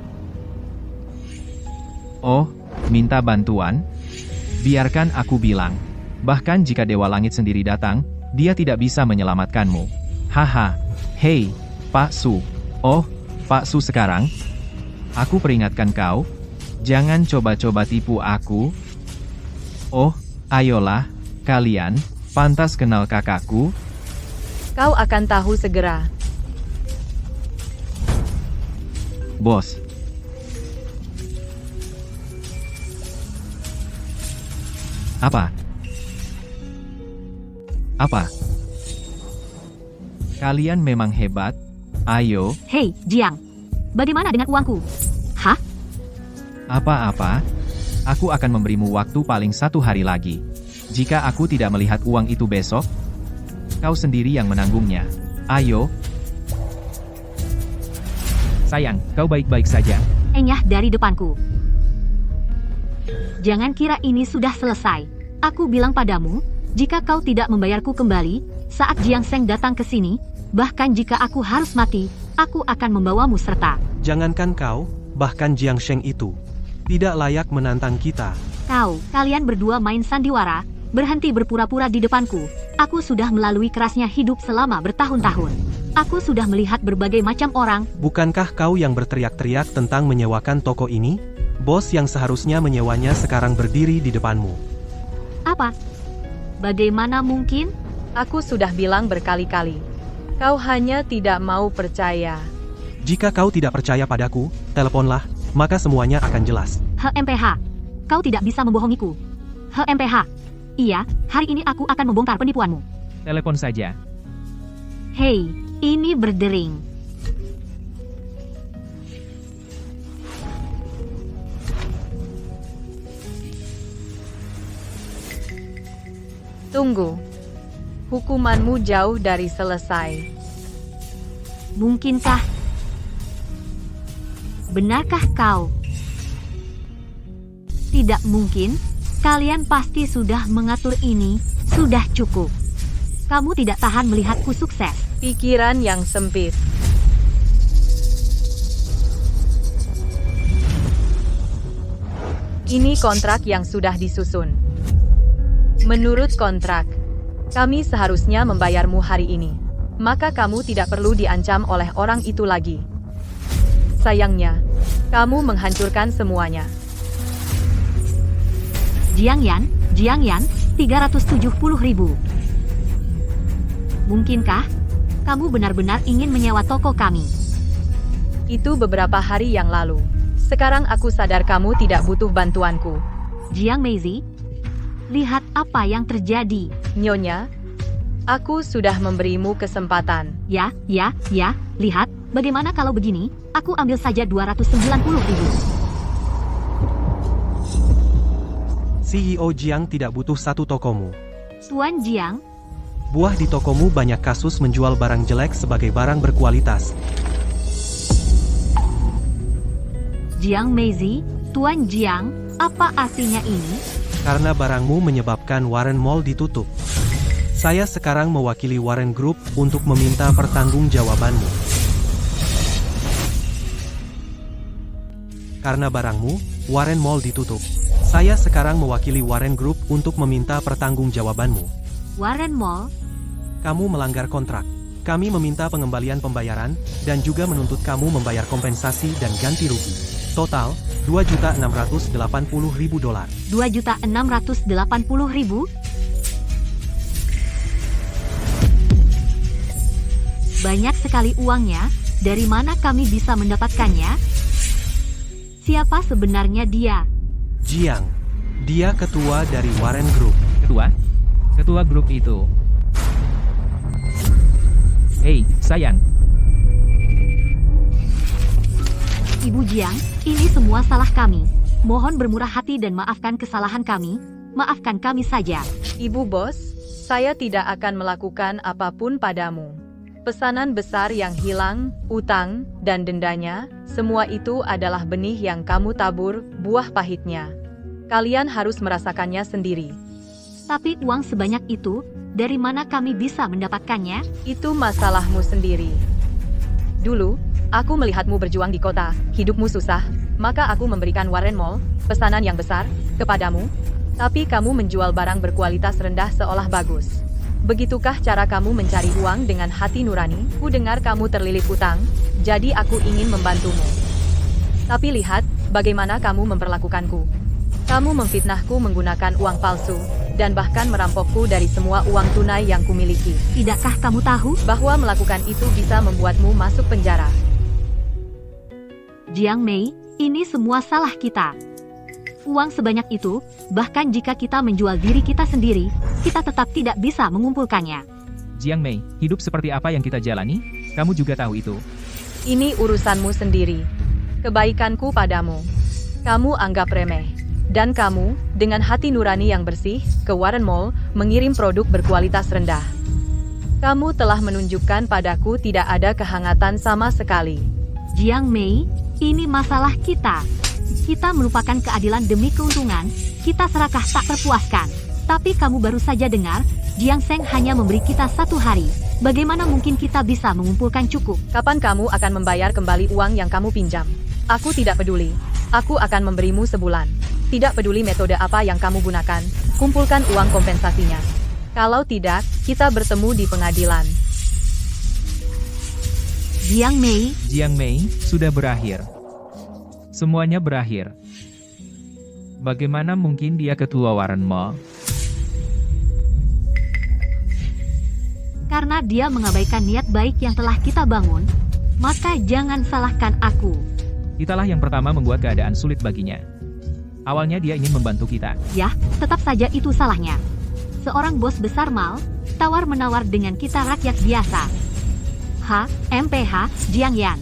Oh, minta bantuan? Biarkan aku bilang. Bahkan jika Dewa Langit sendiri datang, dia tidak bisa menyelamatkanmu. Haha. Hei, Pak Su. Oh, Pak Su sekarang. Aku peringatkan kau. Jangan coba-coba tipu aku. Oh, ayolah, kalian. Pantas kenal kakakku. Kau akan tahu segera. Bos. Apa? Apa? Kalian memang hebat. Ayo, hei, Jiang. Bagaimana dengan uangku? Hah? apa-apa? Aku akan memberimu waktu paling 1 hari lagi. Jika aku tidak melihat uang itu besok, kau sendiri yang menanggungnya. Ayo. Sayang, kau baik-baik saja. Enyah dari depanku. Jangan kira ini sudah selesai. Aku bilang padamu, jika kau tidak membayarku kembali, saat Jiang Seng datang ke sini, bahkan jika aku harus mati, aku akan membawamu serta. Jangankan kau, bahkan Jiang Sheng itu tidak layak menantang kita. Kalian berdua main sandiwara, berhenti berpura-pura di depanku. Aku sudah melalui kerasnya hidup selama bertahun-tahun. Aku sudah melihat berbagai macam orang. Bukankah kau yang berteriak-teriak tentang menyewakan toko ini? Bos yang seharusnya menyewanya sekarang berdiri di depanmu. Apa? Bagaimana mungkin? Aku sudah bilang berkali-kali. Kau hanya tidak mau percaya. Jika kau tidak percaya padaku, teleponlah, maka semuanya akan jelas. HMPH. Kau tidak bisa membohongiku. HMPH. Iya, hari ini aku akan membongkar penipuanmu. Telepon saja. Hei, ini berdering. Tunggu. Hukumanmu jauh dari selesai. Mungkinkah? Benarkah kau? Tidak mungkin. Kalian pasti sudah mengatur ini. Sudah cukup. Kamu tidak tahan melihatku sukses. Pikiran yang sempit. Ini kontrak yang sudah disusun. Menurut kontrak, kami seharusnya membayarmu hari ini. Maka kamu tidak perlu diancam oleh orang itu lagi. Sayangnya, kamu menghancurkan semuanya. Jiang Yan, 370.000. Mungkinkah kamu benar-benar ingin menyewa toko kami? Itu beberapa hari yang lalu. Sekarang aku sadar kamu tidak butuh bantuanku. Jiang Meizi, lihat apa yang terjadi. Nyonya, aku sudah memberimu kesempatan. Ya, lihat, bagaimana kalau begini, aku ambil saja 290.000. CEO Jiang tidak butuh satu tokomu. Tuan Jiang, Buah di tokomu banyak kasus menjual barang jelek sebagai barang berkualitas. Jiang Meizi, Tuan Jiang, apa artinya ini? Karena barangmu menyebabkan Warren Mall ditutup. Saya sekarang mewakili Warren Group untuk meminta pertanggungjawabanmu. Karena barangmu, Warren Mall ditutup. Saya sekarang mewakili Warren Group untuk meminta pertanggungjawabanmu. Warren Mall? Kamu melanggar kontrak. Kami meminta pengembalian pembayaran, dan juga menuntut kamu membayar kompensasi dan ganti rugi. Total, $2.680.000. $2.680.000? Banyak sekali uangnya, dari mana kami bisa mendapatkannya? Siapa sebenarnya dia? Jiang. Dia ketua dari Warren Group. Ketua? Ketua grup itu. Hei, sayang. Ibu Jiang, ini semua salah kami. Mohon bermurah hati dan maafkan kesalahan kami. Maafkan kami saja. Ibu bos, saya tidak akan melakukan apapun padamu. Pesanan besar yang hilang, utang, dan dendanya, semua itu adalah benih yang kamu tabur, buah pahitnya. Kalian harus merasakannya sendiri. Tapi uang sebanyak itu, dari mana kami bisa mendapatkannya? Itu masalahmu sendiri. Dulu, aku melihatmu berjuang di kota, hidupmu susah, maka aku memberikan Warren Mall, pesanan yang besar, kepadamu. Tapi kamu menjual barang berkualitas rendah seolah bagus. Begitukah cara kamu mencari uang dengan hati nurani? Ku dengar kamu terlilit utang, jadi aku ingin membantumu. Tapi lihat, bagaimana kamu memperlakukanku. Kamu memfitnahku menggunakan uang palsu, dan bahkan merampokku dari semua uang tunai yang kumiliki. Tidakkah kamu tahu Bahwa melakukan itu bisa membuatmu masuk penjara. Jiang Mei, ini semua salah kita. Uang sebanyak itu, bahkan jika kita menjual diri kita sendiri, kita tetap tidak bisa mengumpulkannya. Jiang Mei, hidup seperti apa yang kita jalani? Kamu juga tahu itu. Ini urusanmu sendiri. Kebaikanku padamu, kamu anggap remeh. Dan kamu, dengan hati nurani yang bersih, ke Warren Mall, mengirim produk berkualitas rendah. Kamu telah menunjukkan padaku tidak ada kehangatan sama sekali. Jiang Mei, ini masalah kita. Kita melupakan keadilan demi keuntungan, kita serakah tak terpuaskan. Tapi kamu baru saja dengar, Jiang Seng hanya memberi kita 1 hari. Bagaimana mungkin kita bisa mengumpulkan cukup? Kapan kamu akan membayar kembali uang yang kamu pinjam? Aku tidak peduli. Aku akan memberimu sebulan. Tidak peduli metode apa yang kamu gunakan, kumpulkan uang kompensasinya. Kalau tidak, kita bertemu di pengadilan. Jiang Mei, Jiang Mei, sudah berakhir. Semuanya berakhir. Bagaimana mungkin dia ketua Warren Mall? karena dia mengabaikan niat baik yang telah kita bangun, maka jangan salahkan aku. Kitalah yang pertama membuat keadaan sulit baginya. Awalnya dia ingin membantu kita. Ya, tetap saja itu salahnya. Seorang bos besar mal, tawar-menawar dengan kita rakyat biasa. MPH, Jiang Yan.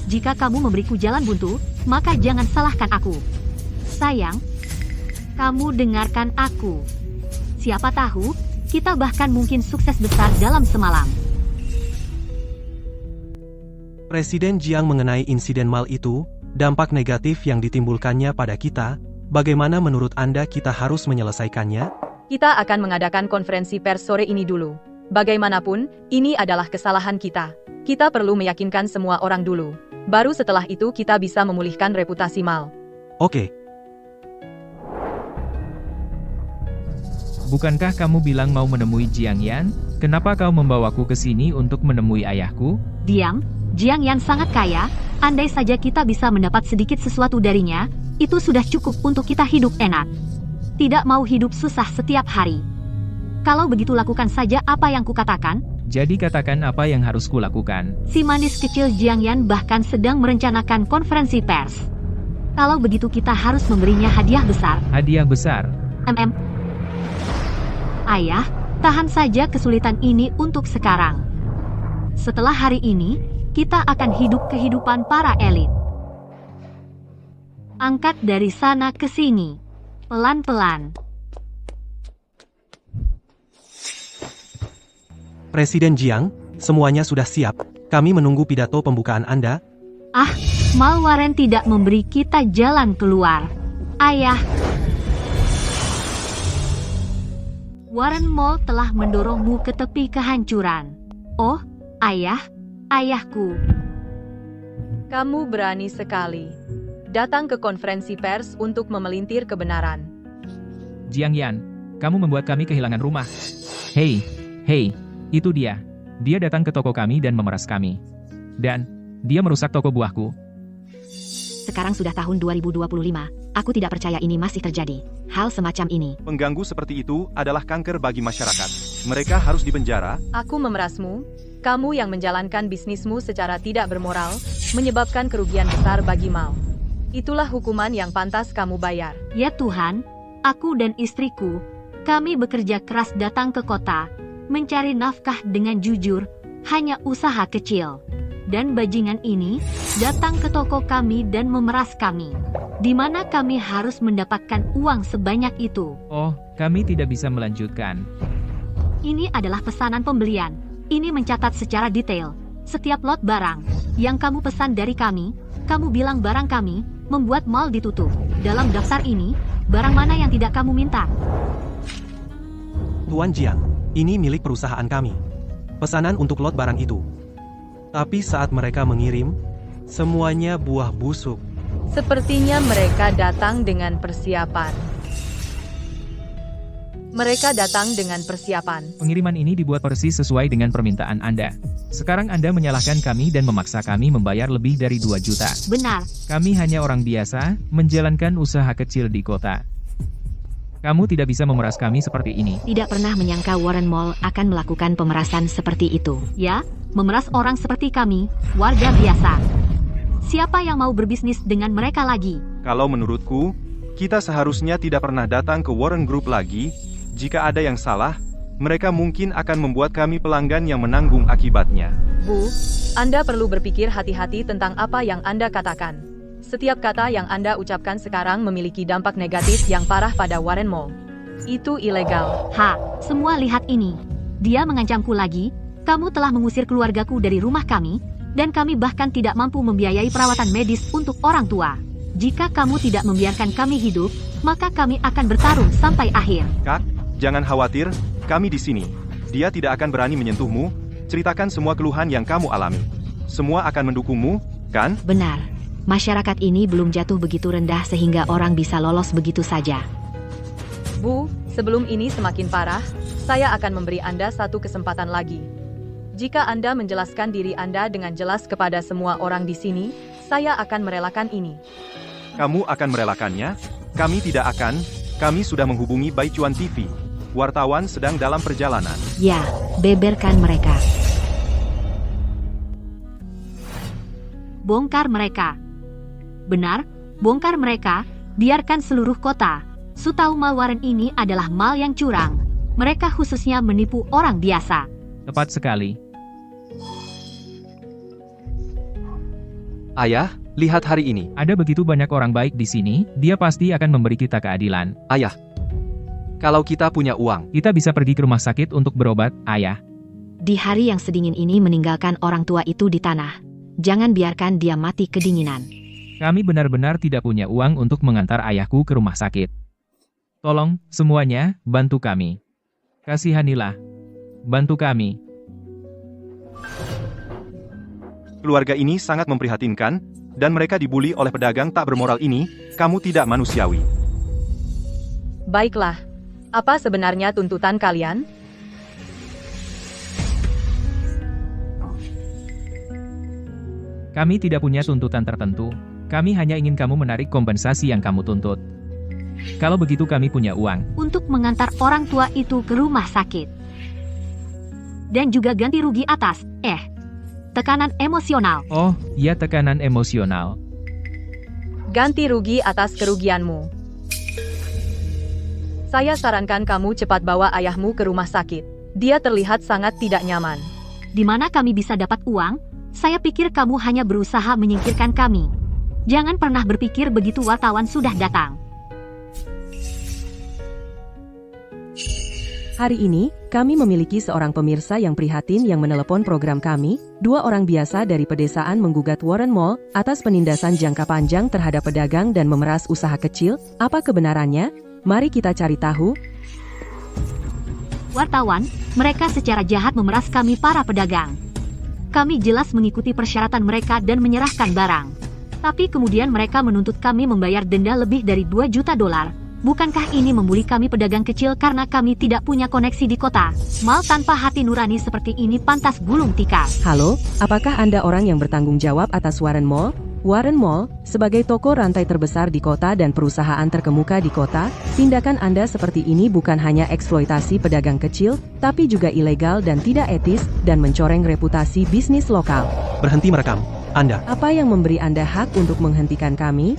Jika kamu memberiku jalan buntu, maka jangan salahkan aku. Sayang, kamu dengarkan aku. Siapa tahu, kita bahkan mungkin sukses besar dalam semalam. Presiden Jiang mengenai insiden mal itu, dampak negatif yang ditimbulkannya pada kita, bagaimana menurut Anda kita harus menyelesaikannya? Kita akan mengadakan konferensi pers sore ini dulu. Bagaimanapun, ini adalah kesalahan kita. Kita perlu meyakinkan semua orang dulu. Baru setelah itu kita bisa memulihkan reputasi mal. Oke. Bukankah kamu bilang mau menemui Jiang Yan? Kenapa kau membawaku ke sini untuk menemui ayahku? Diam, Jiang Yan sangat kaya, andai saja kita bisa mendapat sedikit sesuatu darinya, itu sudah cukup untuk kita hidup enak. Tidak mau hidup susah setiap hari. Kalau begitu lakukan saja apa yang kukatakan. Jadi katakan apa yang harus kulakukan. Si manis kecil Jiang Yan bahkan sedang merencanakan konferensi pers. Kalau begitu kita harus memberinya hadiah besar. Hadiah besar? Ayah, tahan saja kesulitan ini untuk sekarang. Setelah hari ini, kita akan hidup kehidupan para elit. Angkat dari sana ke sini. Pelan-pelan. Presiden Jiang, semuanya sudah siap. Kami menunggu pidato pembukaan Anda. Mal Warren tidak memberi kita jalan keluar. Ayah. Warren Mall telah mendorongmu ke tepi kehancuran. Oh, ayah, ayahku. Kamu berani sekali. Datang ke konferensi pers untuk memelintir kebenaran. Jiang Yan, kamu membuat kami kehilangan rumah. Hei, itu dia. Dia datang ke toko kami dan memeras kami. Dan, dia merusak toko buahku. Sekarang sudah tahun 2025, aku tidak percaya ini masih terjadi. Hal semacam ini. Pengganggu seperti itu adalah kanker bagi masyarakat. Mereka harus dipenjara. Aku memerasmu. Kamu yang menjalankan bisnismu secara tidak bermoral, menyebabkan kerugian besar bagi Mal. Itulah hukuman yang pantas kamu bayar. Ya Tuhan, aku dan istriku, kami bekerja keras datang ke kota, mencari nafkah dengan jujur, hanya usaha kecil. Dan bajingan ini datang ke toko kami dan memeras kami. Di mana kami harus mendapatkan uang sebanyak itu? Oh, kami tidak bisa melanjutkan. Ini adalah pesanan pembelian. Ini mencatat secara detail. Setiap lot barang yang kamu pesan dari kami, kamu bilang barang kami, membuat mal ditutup. Dalam daftar ini, barang mana yang tidak kamu minta? Tuan Jiang, ini milik perusahaan kami. Pesanan untuk lot barang itu. Tapi saat mereka mengirim, semuanya buah busuk. Sepertinya mereka datang dengan persiapan. Pengiriman ini dibuat persis sesuai dengan permintaan Anda. Sekarang Anda menyalahkan kami dan memaksa kami membayar lebih dari 2 juta. Benar. Kami hanya orang biasa, menjalankan usaha kecil di kota. Kamu tidak bisa memeras kami seperti ini. Tidak pernah menyangka Warren Mall akan melakukan pemerasan seperti itu. Ya, memeras orang seperti kami, warga biasa. Siapa yang mau berbisnis dengan mereka lagi? Kalau menurutku, kita seharusnya tidak pernah datang ke Warren Group lagi. Jika ada yang salah, mereka mungkin akan membuat kami pelanggan yang menanggung akibatnya. Bu, Anda perlu berpikir hati-hati tentang apa yang Anda katakan. Setiap kata yang Anda ucapkan sekarang memiliki dampak negatif yang parah pada Warren Mall. Itu ilegal. Semua lihat ini. Dia mengancamku lagi. Kamu telah mengusir keluargaku dari rumah kami, dan kami bahkan tidak mampu membiayai perawatan medis untuk orang tua. Jika kamu tidak membiarkan kami hidup, maka kami akan bertarung sampai akhir. Kak, jangan khawatir, kami di sini. Dia tidak akan berani menyentuhmu. Ceritakan semua keluhan yang kamu alami. Semua akan mendukungmu, kan? Benar. Masyarakat ini belum jatuh begitu rendah sehingga orang bisa lolos begitu saja. Bu, sebelum ini semakin parah, saya akan memberi Anda satu kesempatan lagi. Jika Anda menjelaskan diri Anda dengan jelas kepada semua orang di sini, saya akan merelakan ini. Kamu akan merelakannya? Kami tidak akan. Kami sudah menghubungi Baichuan TV. Wartawan sedang dalam perjalanan. Ya, beberkan mereka. Bongkar mereka. Benar, bongkar mereka, biarkan seluruh kota. Tahu Mal Warren ini adalah mal yang curang. Mereka khususnya menipu orang biasa. Tepat sekali. Ayah, lihat hari ini. Ada begitu banyak orang baik di sini, dia pasti akan memberi kita keadilan. Ayah, kalau kita punya uang, Kita bisa pergi ke rumah sakit untuk berobat, ayah. Di hari yang sedingin ini meninggalkan orang tua itu di tanah. Jangan biarkan dia mati kedinginan. Kami benar-benar tidak punya uang untuk mengantar ayahku ke rumah sakit. Tolong, semuanya, bantu kami. Kasihanilah. Bantu kami. Keluarga ini sangat memprihatinkan, dan mereka dibuli oleh pedagang tak bermoral ini. Kamu tidak manusiawi. Baiklah. Apa sebenarnya tuntutan kalian? Kami tidak punya tuntutan tertentu. Kami hanya ingin kamu menarik kompensasi yang kamu tuntut. Kalau begitu kami punya uang. Untuk mengantar orang tua itu ke rumah sakit. Dan juga ganti rugi atas, tekanan emosional. Oh, ya tekanan emosional. Ganti rugi atas kerugianmu. Saya sarankan kamu cepat bawa ayahmu ke rumah sakit. Dia terlihat sangat tidak nyaman. Di mana kami bisa dapat uang? Saya pikir kamu hanya berusaha menyingkirkan kami. Jangan pernah berpikir begitu wartawan sudah datang. Hari ini, kami memiliki seorang pemirsa yang prihatin yang menelepon program kami. 2 orang biasa dari pedesaan menggugat Warren Mall atas penindasan jangka panjang terhadap pedagang dan memeras usaha kecil. Apa kebenarannya? Mari kita cari tahu. Wartawan, mereka secara jahat memeras kami para pedagang. Kami jelas mengikuti persyaratan mereka dan menyerahkan barang. Tapi kemudian mereka menuntut kami membayar denda lebih dari 2 juta dolar. Bukankah ini membuli kami pedagang kecil karena kami tidak punya koneksi di kota? Mal tanpa hati nurani seperti ini pantas gulung tikar. Halo, apakah Anda orang yang bertanggung jawab atas Warren Mall? Warren Mall, sebagai toko rantai terbesar di kota dan perusahaan terkemuka di kota, tindakan Anda seperti ini bukan hanya eksploitasi pedagang kecil, tapi juga ilegal dan tidak etis, dan mencoreng reputasi bisnis lokal. Berhenti merekam. Anda. Apa yang memberi Anda hak untuk menghentikan kami?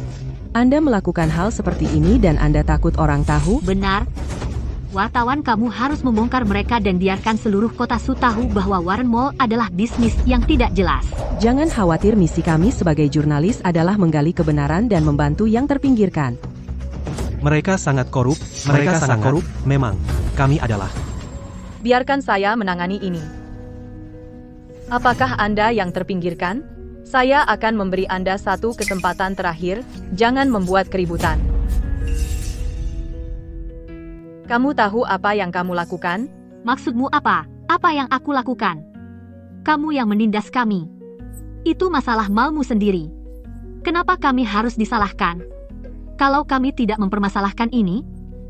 Anda melakukan hal seperti ini dan Anda takut orang tahu? Benar. Wartawan, kamu harus membongkar mereka dan biarkan seluruh kota Su tahu bahwa Warren Mall adalah bisnis yang tidak jelas. Jangan khawatir, misi kami sebagai jurnalis adalah menggali kebenaran dan membantu yang terpinggirkan. Mereka sangat korup. Mereka sangat korup. Memang. Kami adalah. Biarkan saya menangani ini. Apakah Anda yang terpinggirkan? Saya akan memberi Anda satu kesempatan terakhir, jangan membuat keributan. Kamu tahu apa yang kamu lakukan? Maksudmu apa? Apa yang aku lakukan? Kamu yang menindas kami. Itu masalah malmu sendiri. Kenapa kami harus disalahkan? Kalau kami tidak mempermasalahkan ini,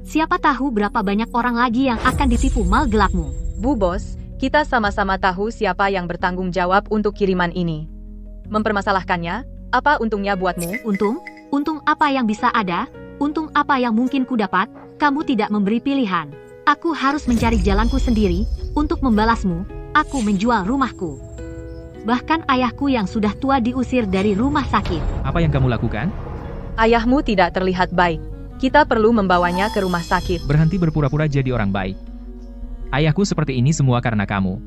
siapa tahu berapa banyak orang lagi yang akan ditipu mal gelapmu. Bu Bos, kita sama-sama tahu siapa yang bertanggung jawab untuk kiriman ini. Mempermasalahkannya, apa untungnya buatmu? Untung apa yang bisa ada? Untung apa yang mungkin ku dapat? Kamu tidak memberi pilihan. Aku harus mencari jalanku sendiri. Untuk membalasmu, aku menjual rumahku. Bahkan ayahku yang sudah tua diusir dari rumah sakit. Apa yang kamu lakukan? Ayahmu tidak terlihat baik. Kita perlu membawanya ke rumah sakit. Berhenti berpura-pura jadi orang baik. Ayahku seperti ini semua karena kamu.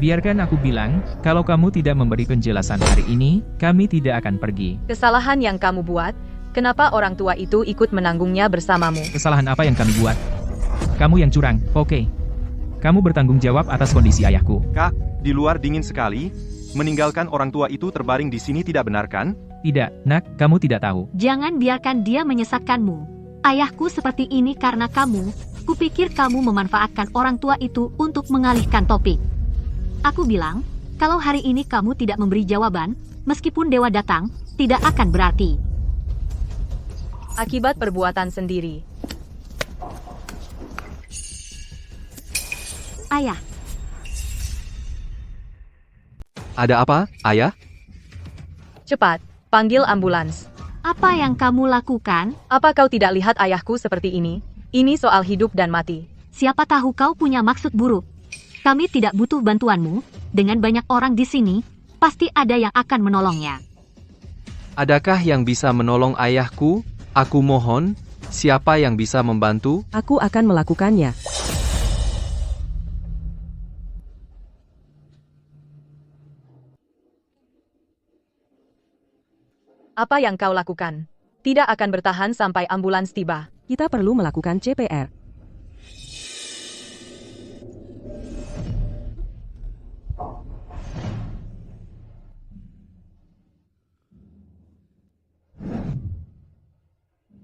Biarkan aku bilang, kalau kamu tidak memberi penjelasan hari ini, kami tidak akan pergi. Kesalahan yang kamu buat, kenapa orang tua itu ikut menanggungnya bersamamu? Kesalahan apa yang kami buat? Kamu yang curang, oke. Kamu bertanggung jawab atas kondisi ayahku. Kak, di luar dingin sekali. Meninggalkan orang tua itu terbaring di sini tidak benar kan? Tidak, nak, kamu tidak tahu. Jangan biarkan dia menyesatkanmu. Ayahku seperti ini karena kamu. Kupikir kamu memanfaatkan orang tua itu untuk mengalihkan topik. Aku bilang, kalau hari ini kamu tidak memberi jawaban, meskipun dewa datang, tidak akan berarti. Akibat perbuatan sendiri. Ayah, Ada apa, Ayah? Cepat, panggil ambulans. apa yang kamu lakukan? Apa kau tidak lihat ayahku seperti ini? Ini soal hidup dan mati. Siapa tahu kau punya maksud buruk. Kami tidak butuh bantuanmu. Dengan banyak orang di sini, pasti ada yang akan menolongnya. Adakah yang bisa menolong ayahku? Aku mohon, siapa yang bisa membantu? Aku akan melakukannya. Apa yang kau lakukan? Tidak akan bertahan sampai ambulans tiba. Kita perlu melakukan CPR.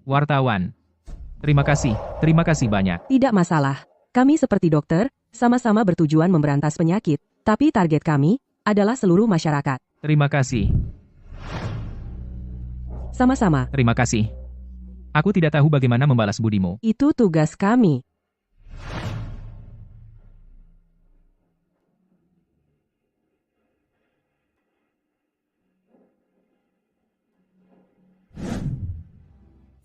Wartawan. Terima kasih banyak. Tidak masalah. Kami seperti dokter, sama-sama bertujuan memberantas penyakit, tapi target kami adalah seluruh masyarakat. Terima kasih. Sama-sama. Terima kasih. Aku tidak tahu bagaimana membalas budimu. Itu tugas kami.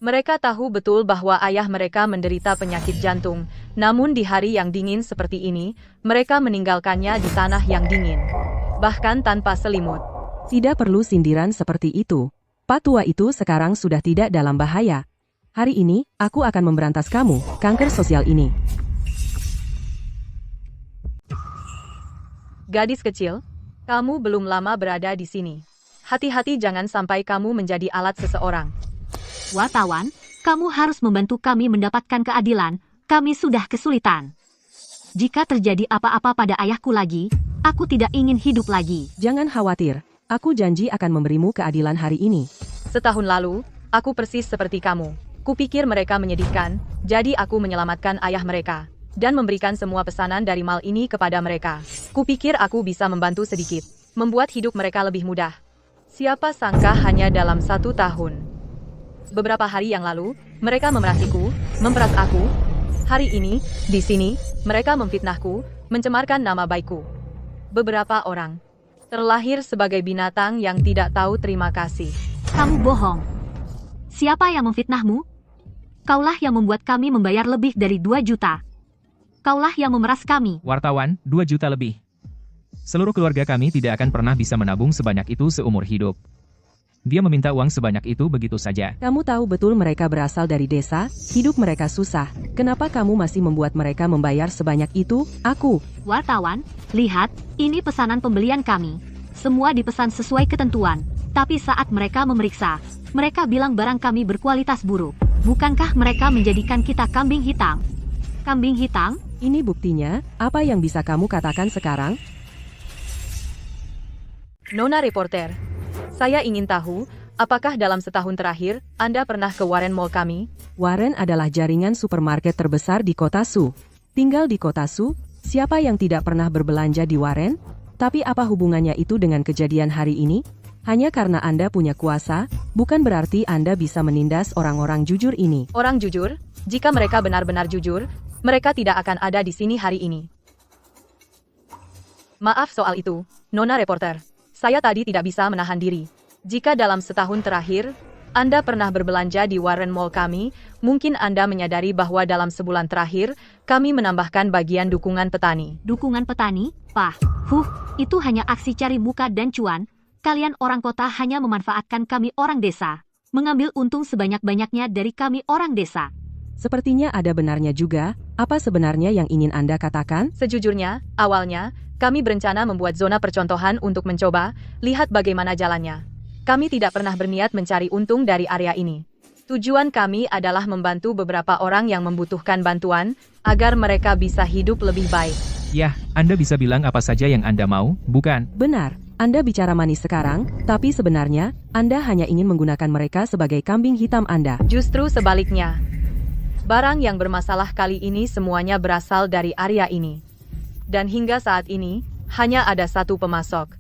Mereka tahu betul bahwa ayah mereka menderita penyakit jantung, namun di hari yang dingin seperti ini, mereka meninggalkannya di tanah yang dingin. Bahkan tanpa selimut. Tidak perlu sindiran seperti itu. Pak tua itu sekarang sudah tidak dalam bahaya. Hari ini, aku akan memberantas kamu, kanker sosial ini. Gadis kecil, kamu belum lama berada di sini. Hati-hati jangan sampai kamu menjadi alat seseorang. Wartawan, kamu harus membantu kami mendapatkan keadilan. Kami sudah kesulitan. Jika terjadi apa-apa pada ayahku lagi, aku tidak ingin hidup lagi. Jangan khawatir, aku janji akan memberimu keadilan hari ini. Setahun lalu, aku persis seperti kamu. Kupikir mereka menyedihkan, jadi aku menyelamatkan ayah mereka dan memberikan semua pesanan dari mal ini kepada mereka. Kupikir aku bisa membantu sedikit, membuat hidup mereka lebih mudah. Siapa sangka hanya dalam 1 tahun. Beberapa hari yang lalu, mereka memerasiku, memperas aku. Hari ini, di sini, mereka memfitnahku, mencemarkan nama baikku. Beberapa orang terlahir sebagai binatang yang tidak tahu terima kasih. Kamu bohong. Siapa yang memfitnahmu? Kaulah yang membuat kami membayar lebih dari 2 juta. Kaulah yang memeras kami. Wartawan, 2 juta lebih. Seluruh keluarga kami tidak akan pernah bisa menabung sebanyak itu seumur hidup. Dia meminta uang sebanyak itu begitu saja. Kamu tahu betul mereka berasal dari desa, hidup mereka susah. Kenapa kamu masih membuat mereka membayar sebanyak itu? Aku. Wartawan, lihat, ini pesanan pembelian kami. Semua dipesan sesuai ketentuan. Tapi saat mereka memeriksa, mereka bilang barang kami berkualitas buruk. Bukankah mereka menjadikan kita kambing hitam? Kambing hitam? Ini buktinya, apa yang bisa kamu katakan sekarang? Nona reporter, saya ingin tahu, apakah dalam setahun terakhir, Anda pernah ke Warren Mall kami? Warren adalah jaringan supermarket terbesar di kota Su. Tinggal di kota Su, siapa yang tidak pernah berbelanja di Warren? Tapi apa hubungannya itu dengan kejadian hari ini? Hanya karena Anda punya kuasa, bukan berarti Anda bisa menindas orang-orang jujur ini. Orang jujur, jika mereka benar-benar jujur, mereka tidak akan ada di sini hari ini. Maaf soal itu, Nona reporter. Saya tadi tidak bisa menahan diri. Jika dalam setahun terakhir, Anda pernah berbelanja di Warren Mall kami, mungkin Anda menyadari bahwa dalam sebulan terakhir, kami menambahkan bagian dukungan petani. Dukungan petani? Pak, itu hanya aksi cari muka dan cuan. Kalian orang kota hanya memanfaatkan kami orang desa, mengambil untung sebanyak-banyaknya dari kami orang desa. Sepertinya ada benarnya juga. Apa sebenarnya yang ingin Anda katakan? Sejujurnya, awalnya, kami berencana membuat zona percontohan untuk mencoba, lihat bagaimana jalannya. Kami tidak pernah berniat mencari untung dari area ini. Tujuan kami adalah membantu beberapa orang yang membutuhkan bantuan, agar mereka bisa hidup lebih baik. Yah, Anda bisa bilang apa saja yang Anda mau, bukan? Benar. Anda bicara manis sekarang, tapi sebenarnya, Anda hanya ingin menggunakan mereka sebagai kambing hitam Anda. Justru sebaliknya. Barang yang bermasalah kali ini semuanya berasal dari area ini. Dan hingga saat ini, hanya ada satu pemasok.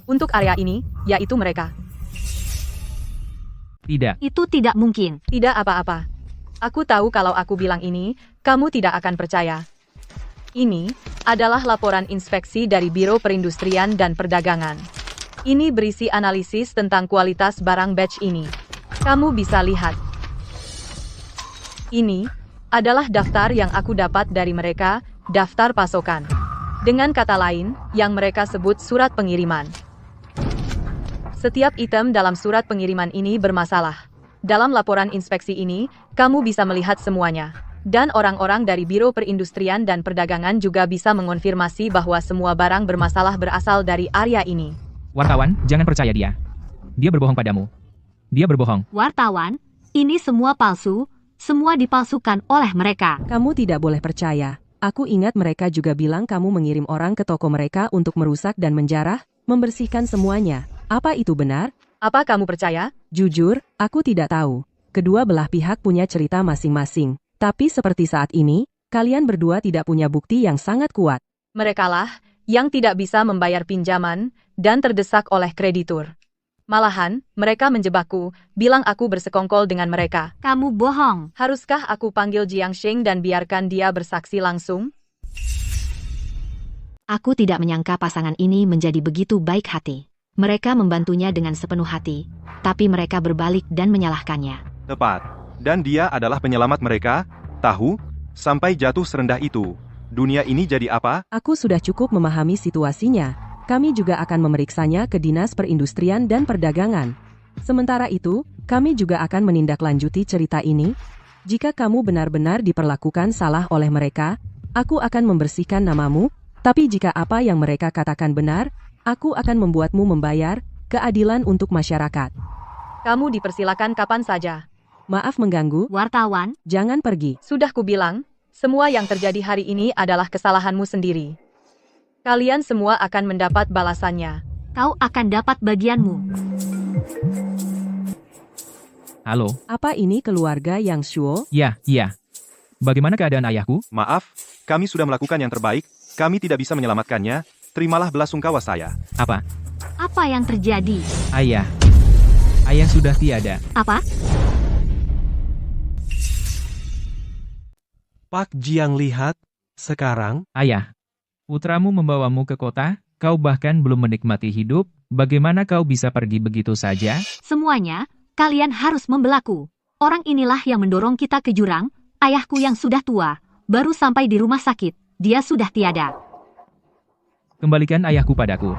Untuk area ini, yaitu mereka. Tidak. Itu tidak mungkin. Tidak apa-apa. Aku tahu kalau aku bilang ini, kamu tidak akan percaya. Ini adalah laporan inspeksi dari Biro Perindustrian dan Perdagangan. Ini berisi analisis tentang kualitas barang batch ini. Kamu bisa lihat. Ini adalah daftar yang aku dapat dari mereka, daftar pasokan. Dengan kata lain, yang mereka sebut surat pengiriman. Setiap item dalam surat pengiriman ini bermasalah. Dalam laporan inspeksi ini, kamu bisa melihat semuanya. Dan orang-orang dari Biro Perindustrian dan Perdagangan juga bisa mengonfirmasi bahwa semua barang bermasalah berasal dari area ini. Wartawan, jangan percaya dia. Dia berbohong padamu. Dia berbohong. Wartawan, ini semua palsu, semua dipalsukan oleh mereka. Kamu tidak boleh percaya. Aku ingat mereka juga bilang kamu mengirim orang ke toko mereka untuk merusak dan menjarah, membersihkan semuanya. Apa itu benar? Apa kamu percaya? Jujur, aku tidak tahu. Kedua belah pihak punya cerita masing-masing. Tapi seperti saat ini, kalian berdua tidak punya bukti yang sangat kuat. Merekalah yang tidak bisa membayar pinjaman dan terdesak oleh kreditur. Malahan, mereka menjebakku, bilang aku bersekongkol dengan mereka. Kamu bohong. Haruskah aku panggil Jiang Sheng dan biarkan dia bersaksi langsung? Aku tidak menyangka pasangan ini menjadi begitu baik hati. Mereka membantunya dengan sepenuh hati, tapi mereka berbalik dan menyalahkannya. Tepat. Dan dia adalah penyelamat mereka, tahu, sampai jatuh serendah itu. Dunia ini jadi apa? Aku sudah cukup memahami situasinya. Kami juga akan memeriksanya ke Dinas Perindustrian dan Perdagangan. Sementara itu, kami juga akan menindaklanjuti cerita ini. Jika kamu benar-benar diperlakukan salah oleh mereka, aku akan membersihkan namamu, tapi jika apa yang mereka katakan benar, aku akan membuatmu membayar keadilan untuk masyarakat. Kamu dipersilakan kapan saja. Maaf mengganggu. Wartawan, Jangan pergi. Sudah kubilang, Semua yang terjadi hari ini adalah kesalahanmu sendiri. Kalian semua akan mendapat balasannya. Kau akan dapat bagianmu. Halo? Apa ini keluarga yang Shuo? Ya, iya. Bagaimana keadaan ayahku? Maaf, kami sudah melakukan yang terbaik, kami tidak bisa menyelamatkannya, terimalah belasungkawa saya. Apa? Apa yang terjadi? Ayah. Ayah sudah tiada. Apa? Pak Jiang lihat, sekarang, Ayah. Putramu membawamu ke kota, kau bahkan belum menikmati hidup, bagaimana kau bisa pergi begitu saja? Semuanya, kalian harus membelaku. Orang inilah yang mendorong kita ke jurang. Ayahku yang sudah tua, baru sampai di rumah sakit. Dia sudah tiada. Kembalikan ayahku padaku.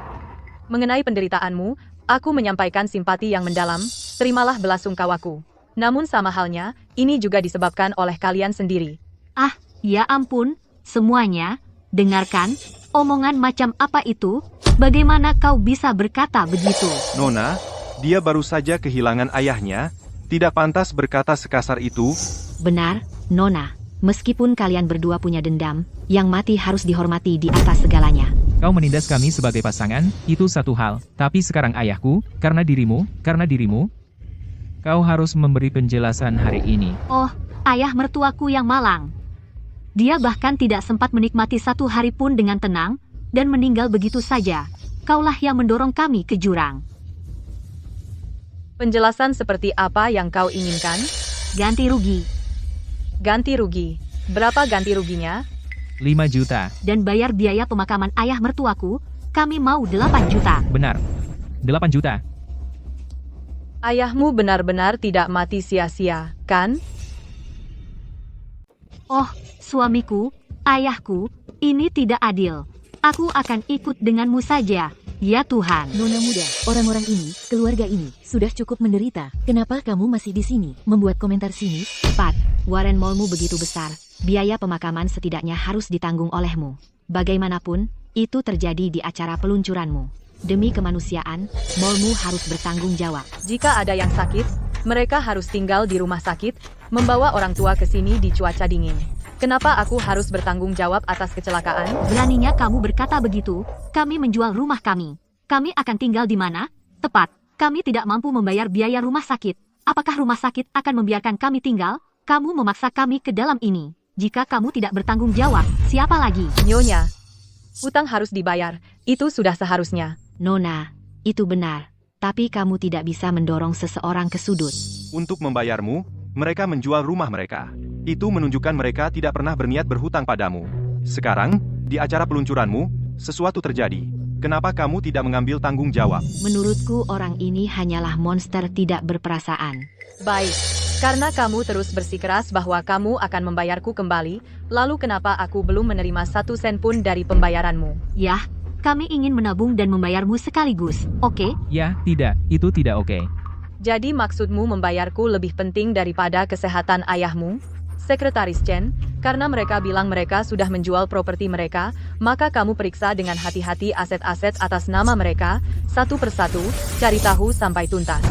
Mengenai penderitaanmu, aku menyampaikan simpati yang mendalam, terimalah belasungkawaku. Namun sama halnya, ini juga disebabkan oleh kalian sendiri. Ah, ya ampun, semuanya, dengarkan, omongan macam apa itu? Bagaimana kau bisa berkata begitu? Nona, dia baru saja kehilangan ayahnya, tidak pantas berkata sekasar itu. Benar, Nona. Meskipun kalian berdua punya dendam, yang mati harus dihormati di atas segalanya. Kau menindas kami sebagai pasangan, itu satu hal. Tapi sekarang ayahku, karena dirimu, kau harus memberi penjelasan hari ini. Oh, ayah mertuaku yang malang. Dia bahkan tidak sempat menikmati satu hari pun dengan tenang, dan meninggal begitu saja. Kaulah yang mendorong kami ke jurang. Penjelasan seperti apa yang kau inginkan? Ganti rugi. Ganti rugi. Berapa ganti ruginya? 5 juta. Dan bayar biaya pemakaman ayah mertuaku, kami mau 8 juta. Benar. 8 juta. Ayahmu benar-benar tidak mati sia-sia, kan? Oh, suamiku, ayahku, ini tidak adil. Aku akan ikut denganmu saja. Ya Tuhan. Nona muda, orang-orang ini, keluarga ini, sudah cukup menderita. Kenapa kamu masih di sini, membuat komentar sinis? Pat, Warren Mallmu begitu besar. Biaya pemakaman setidaknya harus ditanggung olehmu. Bagaimanapun, itu terjadi di acara peluncuranmu. Demi kemanusiaan, mallmu harus bertanggung jawab. Jika ada yang sakit, mereka harus tinggal di rumah sakit, membawa orang tua ke sini di cuaca dingin. Kenapa aku harus bertanggung jawab atas kecelakaan? Beraninya kamu berkata begitu, kami menjual rumah kami. Kami akan tinggal di mana? Tepat, kami tidak mampu membayar biaya rumah sakit. Apakah rumah sakit akan membiarkan kami tinggal? Kamu memaksa kami ke dalam ini. Jika kamu tidak bertanggung jawab, siapa lagi? Nyonya, utang harus dibayar, itu sudah seharusnya. Nona, itu benar. Tapi kamu tidak bisa mendorong seseorang ke sudut. Untuk membayarmu, mereka menjual rumah mereka. Itu menunjukkan mereka tidak pernah berniat berhutang padamu. Sekarang, di acara peluncuranmu, sesuatu terjadi. Kenapa kamu tidak mengambil tanggung jawab? Menurutku orang ini hanyalah monster tidak berperasaan. Baik, karena kamu terus bersikeras bahwa kamu akan membayarku kembali, lalu kenapa aku belum menerima 1 sen pun dari pembayaranmu? Yah, kami ingin menabung dan membayarmu sekaligus, oke? Ya, tidak, itu tidak oke. Jadi maksudmu membayarku lebih penting daripada kesehatan ayahmu? Sekretaris Chen, karena mereka bilang mereka sudah menjual properti mereka, maka kamu periksa dengan hati-hati aset-aset atas nama mereka, satu persatu, cari tahu sampai tuntas.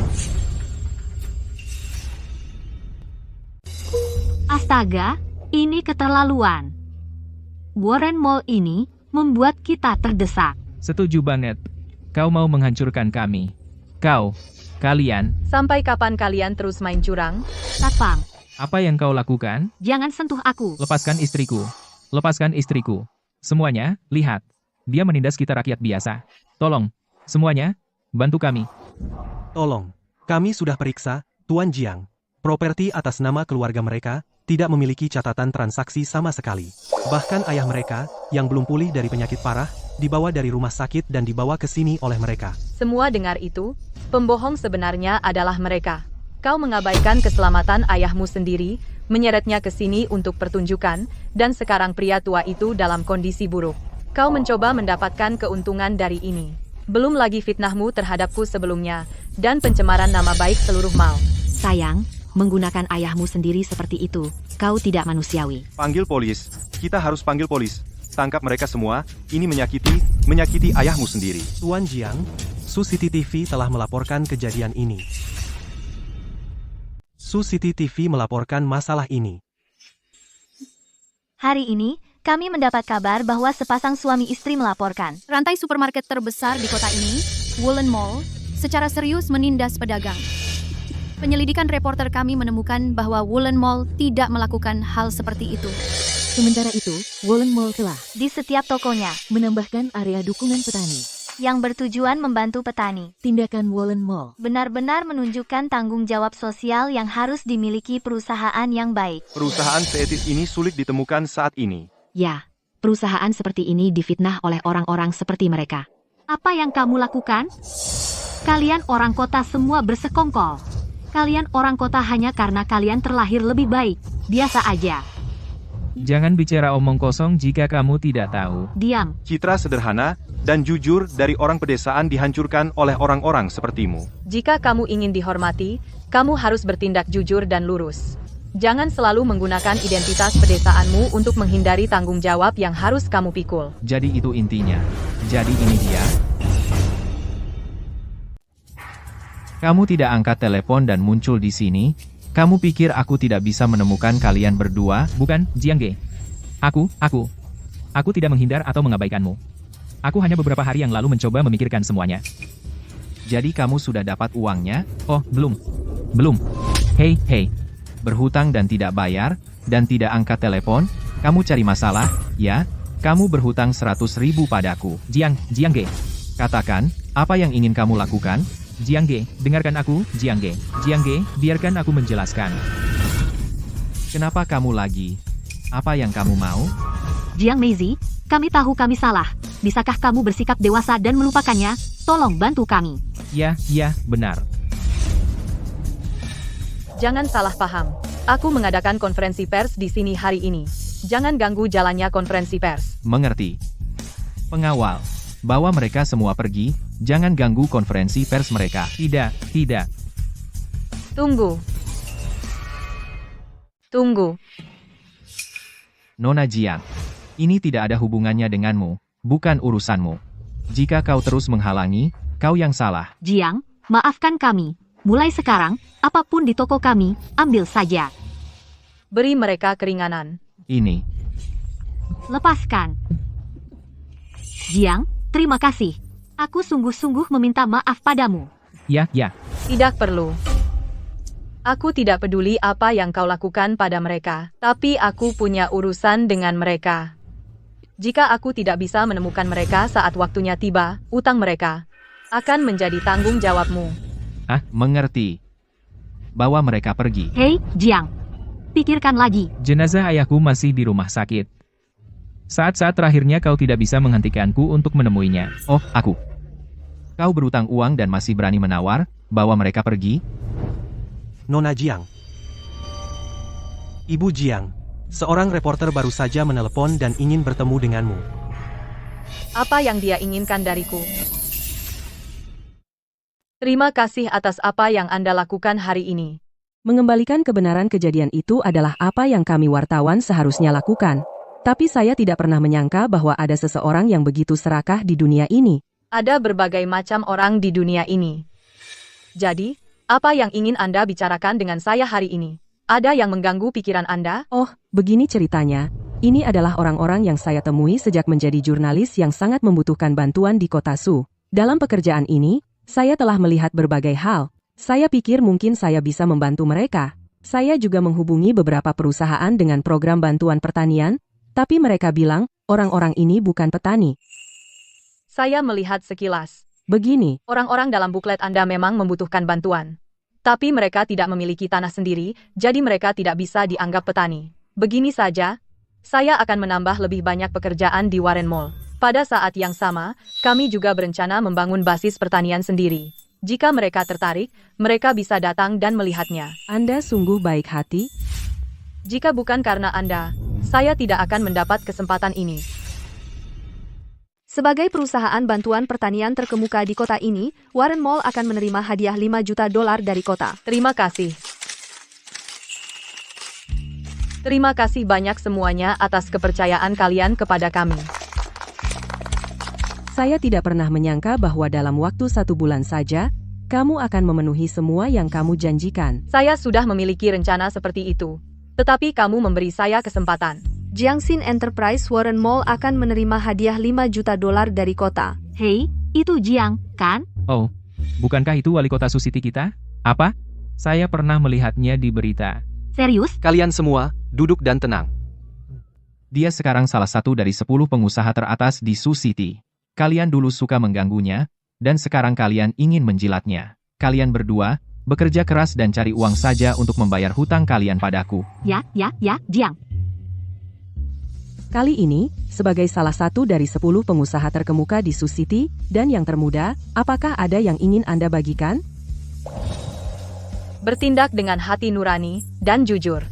Astaga, ini keterlaluan. Warren Mall ini membuat kita terdesak. Setuju banget. Kau mau menghancurkan kami. Kalian, Sampai kapan kalian terus main curang? Satpam, apa yang kau lakukan? jangan sentuh aku. Lepaskan istriku. Lepaskan istriku. Semuanya, lihat. Dia menindas kita rakyat biasa. Tolong, semuanya, bantu kami. tolong. Kami sudah periksa, Tuan Jiang. Properti atas nama keluarga mereka, tidak memiliki catatan transaksi sama sekali. Bahkan ayah mereka, yang belum pulih dari penyakit parah, dibawa dari rumah sakit dan dibawa ke sini oleh mereka. Semua dengar itu? Pembohong sebenarnya adalah mereka. Kau mengabaikan keselamatan ayahmu sendiri, menyeretnya ke sini untuk pertunjukan, dan sekarang pria tua itu dalam kondisi buruk. Kau mencoba mendapatkan keuntungan dari ini. Belum lagi fitnahmu terhadapku sebelumnya, dan pencemaran nama baik seluruh Mall. Sayang, menggunakan ayahmu sendiri seperti itu, kau tidak manusiawi. Panggil polis, kita harus panggil polis. Tangkap mereka semua, ini menyakiti ayahmu sendiri. Tuan Jiang, CCTV telah melaporkan kejadian ini. CCTV melaporkan masalah ini. Hari ini, kami mendapat kabar bahwa sepasang suami istri melaporkan. Rantai supermarket terbesar di kota ini, Woolen Mall, secara serius menindas pedagang. Penyelidikan reporter kami menemukan bahwa Woolen Mall tidak melakukan hal seperti itu. Sementara itu, Woolen Mall telah Di setiap tokonya, menambahkan area dukungan petani. yang bertujuan membantu petani. Tindakan Woolen Mall Benar-benar menunjukkan tanggung jawab sosial yang harus dimiliki perusahaan yang baik. Perusahaan seetis ini sulit ditemukan saat ini. Ya, perusahaan seperti ini difitnah oleh orang-orang seperti mereka. Apa yang kamu lakukan? Kalian orang kota semua bersekongkol. Kalian orang kota hanya karena kalian terlahir lebih baik. Biasa aja. Jangan bicara omong kosong jika kamu tidak tahu. Diam. Citra sederhana dan jujur dari orang pedesaan dihancurkan oleh orang-orang sepertimu. Jika kamu ingin dihormati, kamu harus bertindak jujur dan lurus. Jangan selalu menggunakan identitas pedesaanmu untuk menghindari tanggung jawab yang harus kamu pikul. Jadi itu intinya. Jadi ini dia. Kamu tidak angkat telepon dan muncul di sini. Kamu pikir aku tidak bisa menemukan kalian berdua, bukan, Jiangge? Aku tidak menghindar atau mengabaikanmu. Aku hanya beberapa hari yang lalu mencoba memikirkan semuanya. Jadi kamu sudah dapat uangnya? Oh, belum. Hei. Berhutang dan tidak bayar, dan tidak angkat telepon? Kamu cari masalah, ya? Kamu berhutang 100.000 padaku. Jiangge. Katakan, apa yang ingin kamu lakukan? Jiangge, dengarkan aku, Jiangge, biarkan aku menjelaskan. Kenapa kamu lagi? Apa yang kamu mau? Jiang Meizi, kami tahu kami salah. Bisakah kamu bersikap dewasa dan melupakannya? Tolong bantu kami. Ya, benar. Jangan salah paham. Aku mengadakan konferensi pers di sini hari ini. Jangan ganggu jalannya konferensi pers. Mengerti. Pengawal, bawa mereka semua pergi. Jangan ganggu konferensi pers mereka. Tidak. Tunggu. Nona Jiang, ini tidak ada hubungannya denganmu, bukan urusanmu. Jika kau terus menghalangi, kau yang salah. Jiang, maafkan kami. Mulai sekarang, apapun di toko kami, ambil saja. Beri mereka keringanan. Ini. Lepaskan. Jiang, terima kasih. Aku sungguh-sungguh meminta maaf padamu. Ya. Tidak perlu. Aku tidak peduli apa yang kau lakukan pada mereka, tapi aku punya urusan dengan mereka. Jika aku tidak bisa menemukan mereka saat waktunya tiba, utang mereka akan menjadi tanggung jawabmu. Mengerti. Bawa mereka pergi. Hei, Jiang. Pikirkan lagi. Jenazah ayahku masih di rumah sakit. Saat-saat terakhirnya kau tidak bisa menghentikanku untuk menemuinya. Oh, aku. Kau berutang uang dan masih berani menawar, bawa mereka pergi? Nona Jiang. Ibu Jiang, seorang reporter baru saja menelepon dan ingin bertemu denganmu. Apa yang dia inginkan dariku? Terima kasih atas apa yang Anda lakukan hari ini. Mengembalikan kebenaran kejadian itu adalah apa yang kami wartawan seharusnya lakukan. Tapi saya tidak pernah menyangka bahwa ada seseorang yang begitu serakah di dunia ini. Ada berbagai macam orang di dunia ini. Jadi, apa yang ingin Anda bicarakan dengan saya hari ini? Ada yang mengganggu pikiran Anda? Oh, begini ceritanya. Ini adalah orang-orang yang saya temui sejak menjadi jurnalis yang sangat membutuhkan bantuan di kota Su. Dalam pekerjaan ini, saya telah melihat berbagai hal. Saya pikir mungkin saya bisa membantu mereka. Saya juga menghubungi beberapa perusahaan dengan program bantuan pertanian, tapi mereka bilang, orang-orang ini bukan petani. Saya melihat sekilas. Begini, Orang-orang dalam buklet Anda memang membutuhkan bantuan. Tapi mereka tidak memiliki tanah sendiri, jadi mereka tidak bisa dianggap petani. Begini saja, saya akan menambah lebih banyak pekerjaan di Warren Mall. Pada saat yang sama, kami juga berencana membangun basis pertanian sendiri. Jika mereka tertarik, mereka bisa datang dan melihatnya. Anda sungguh baik hati. Jika bukan karena Anda, saya tidak akan mendapat kesempatan ini. Sebagai perusahaan bantuan pertanian terkemuka di kota ini, Warren Mall akan menerima hadiah $5 juta dari kota. Terima kasih. Terima kasih banyak semuanya atas kepercayaan kalian kepada kami. Saya tidak pernah menyangka bahwa dalam waktu 1 bulan saja, kamu akan memenuhi semua yang kamu janjikan. Saya sudah memiliki rencana seperti itu. Tetapi kamu memberi saya kesempatan. Jiangxin Enterprise Warren Mall akan menerima hadiah 5 juta dolar dari kota. Hei, itu Jiang, kan? Oh, bukankah itu wali kota Sioux City kita? Apa? Saya pernah melihatnya di berita. Serius? Kalian semua, duduk dan tenang. Dia sekarang salah satu dari 10 pengusaha teratas di Sioux City. Kalian dulu suka mengganggunya, dan sekarang kalian ingin menjilatnya. Kalian berdua, bekerja keras dan cari uang saja untuk membayar hutang kalian padaku. Ya, Jiang. Kali ini, sebagai salah satu dari 10 pengusaha terkemuka di Sioux City, dan yang termuda, apakah ada yang ingin Anda bagikan? Bertindak dengan hati nurani dan jujur.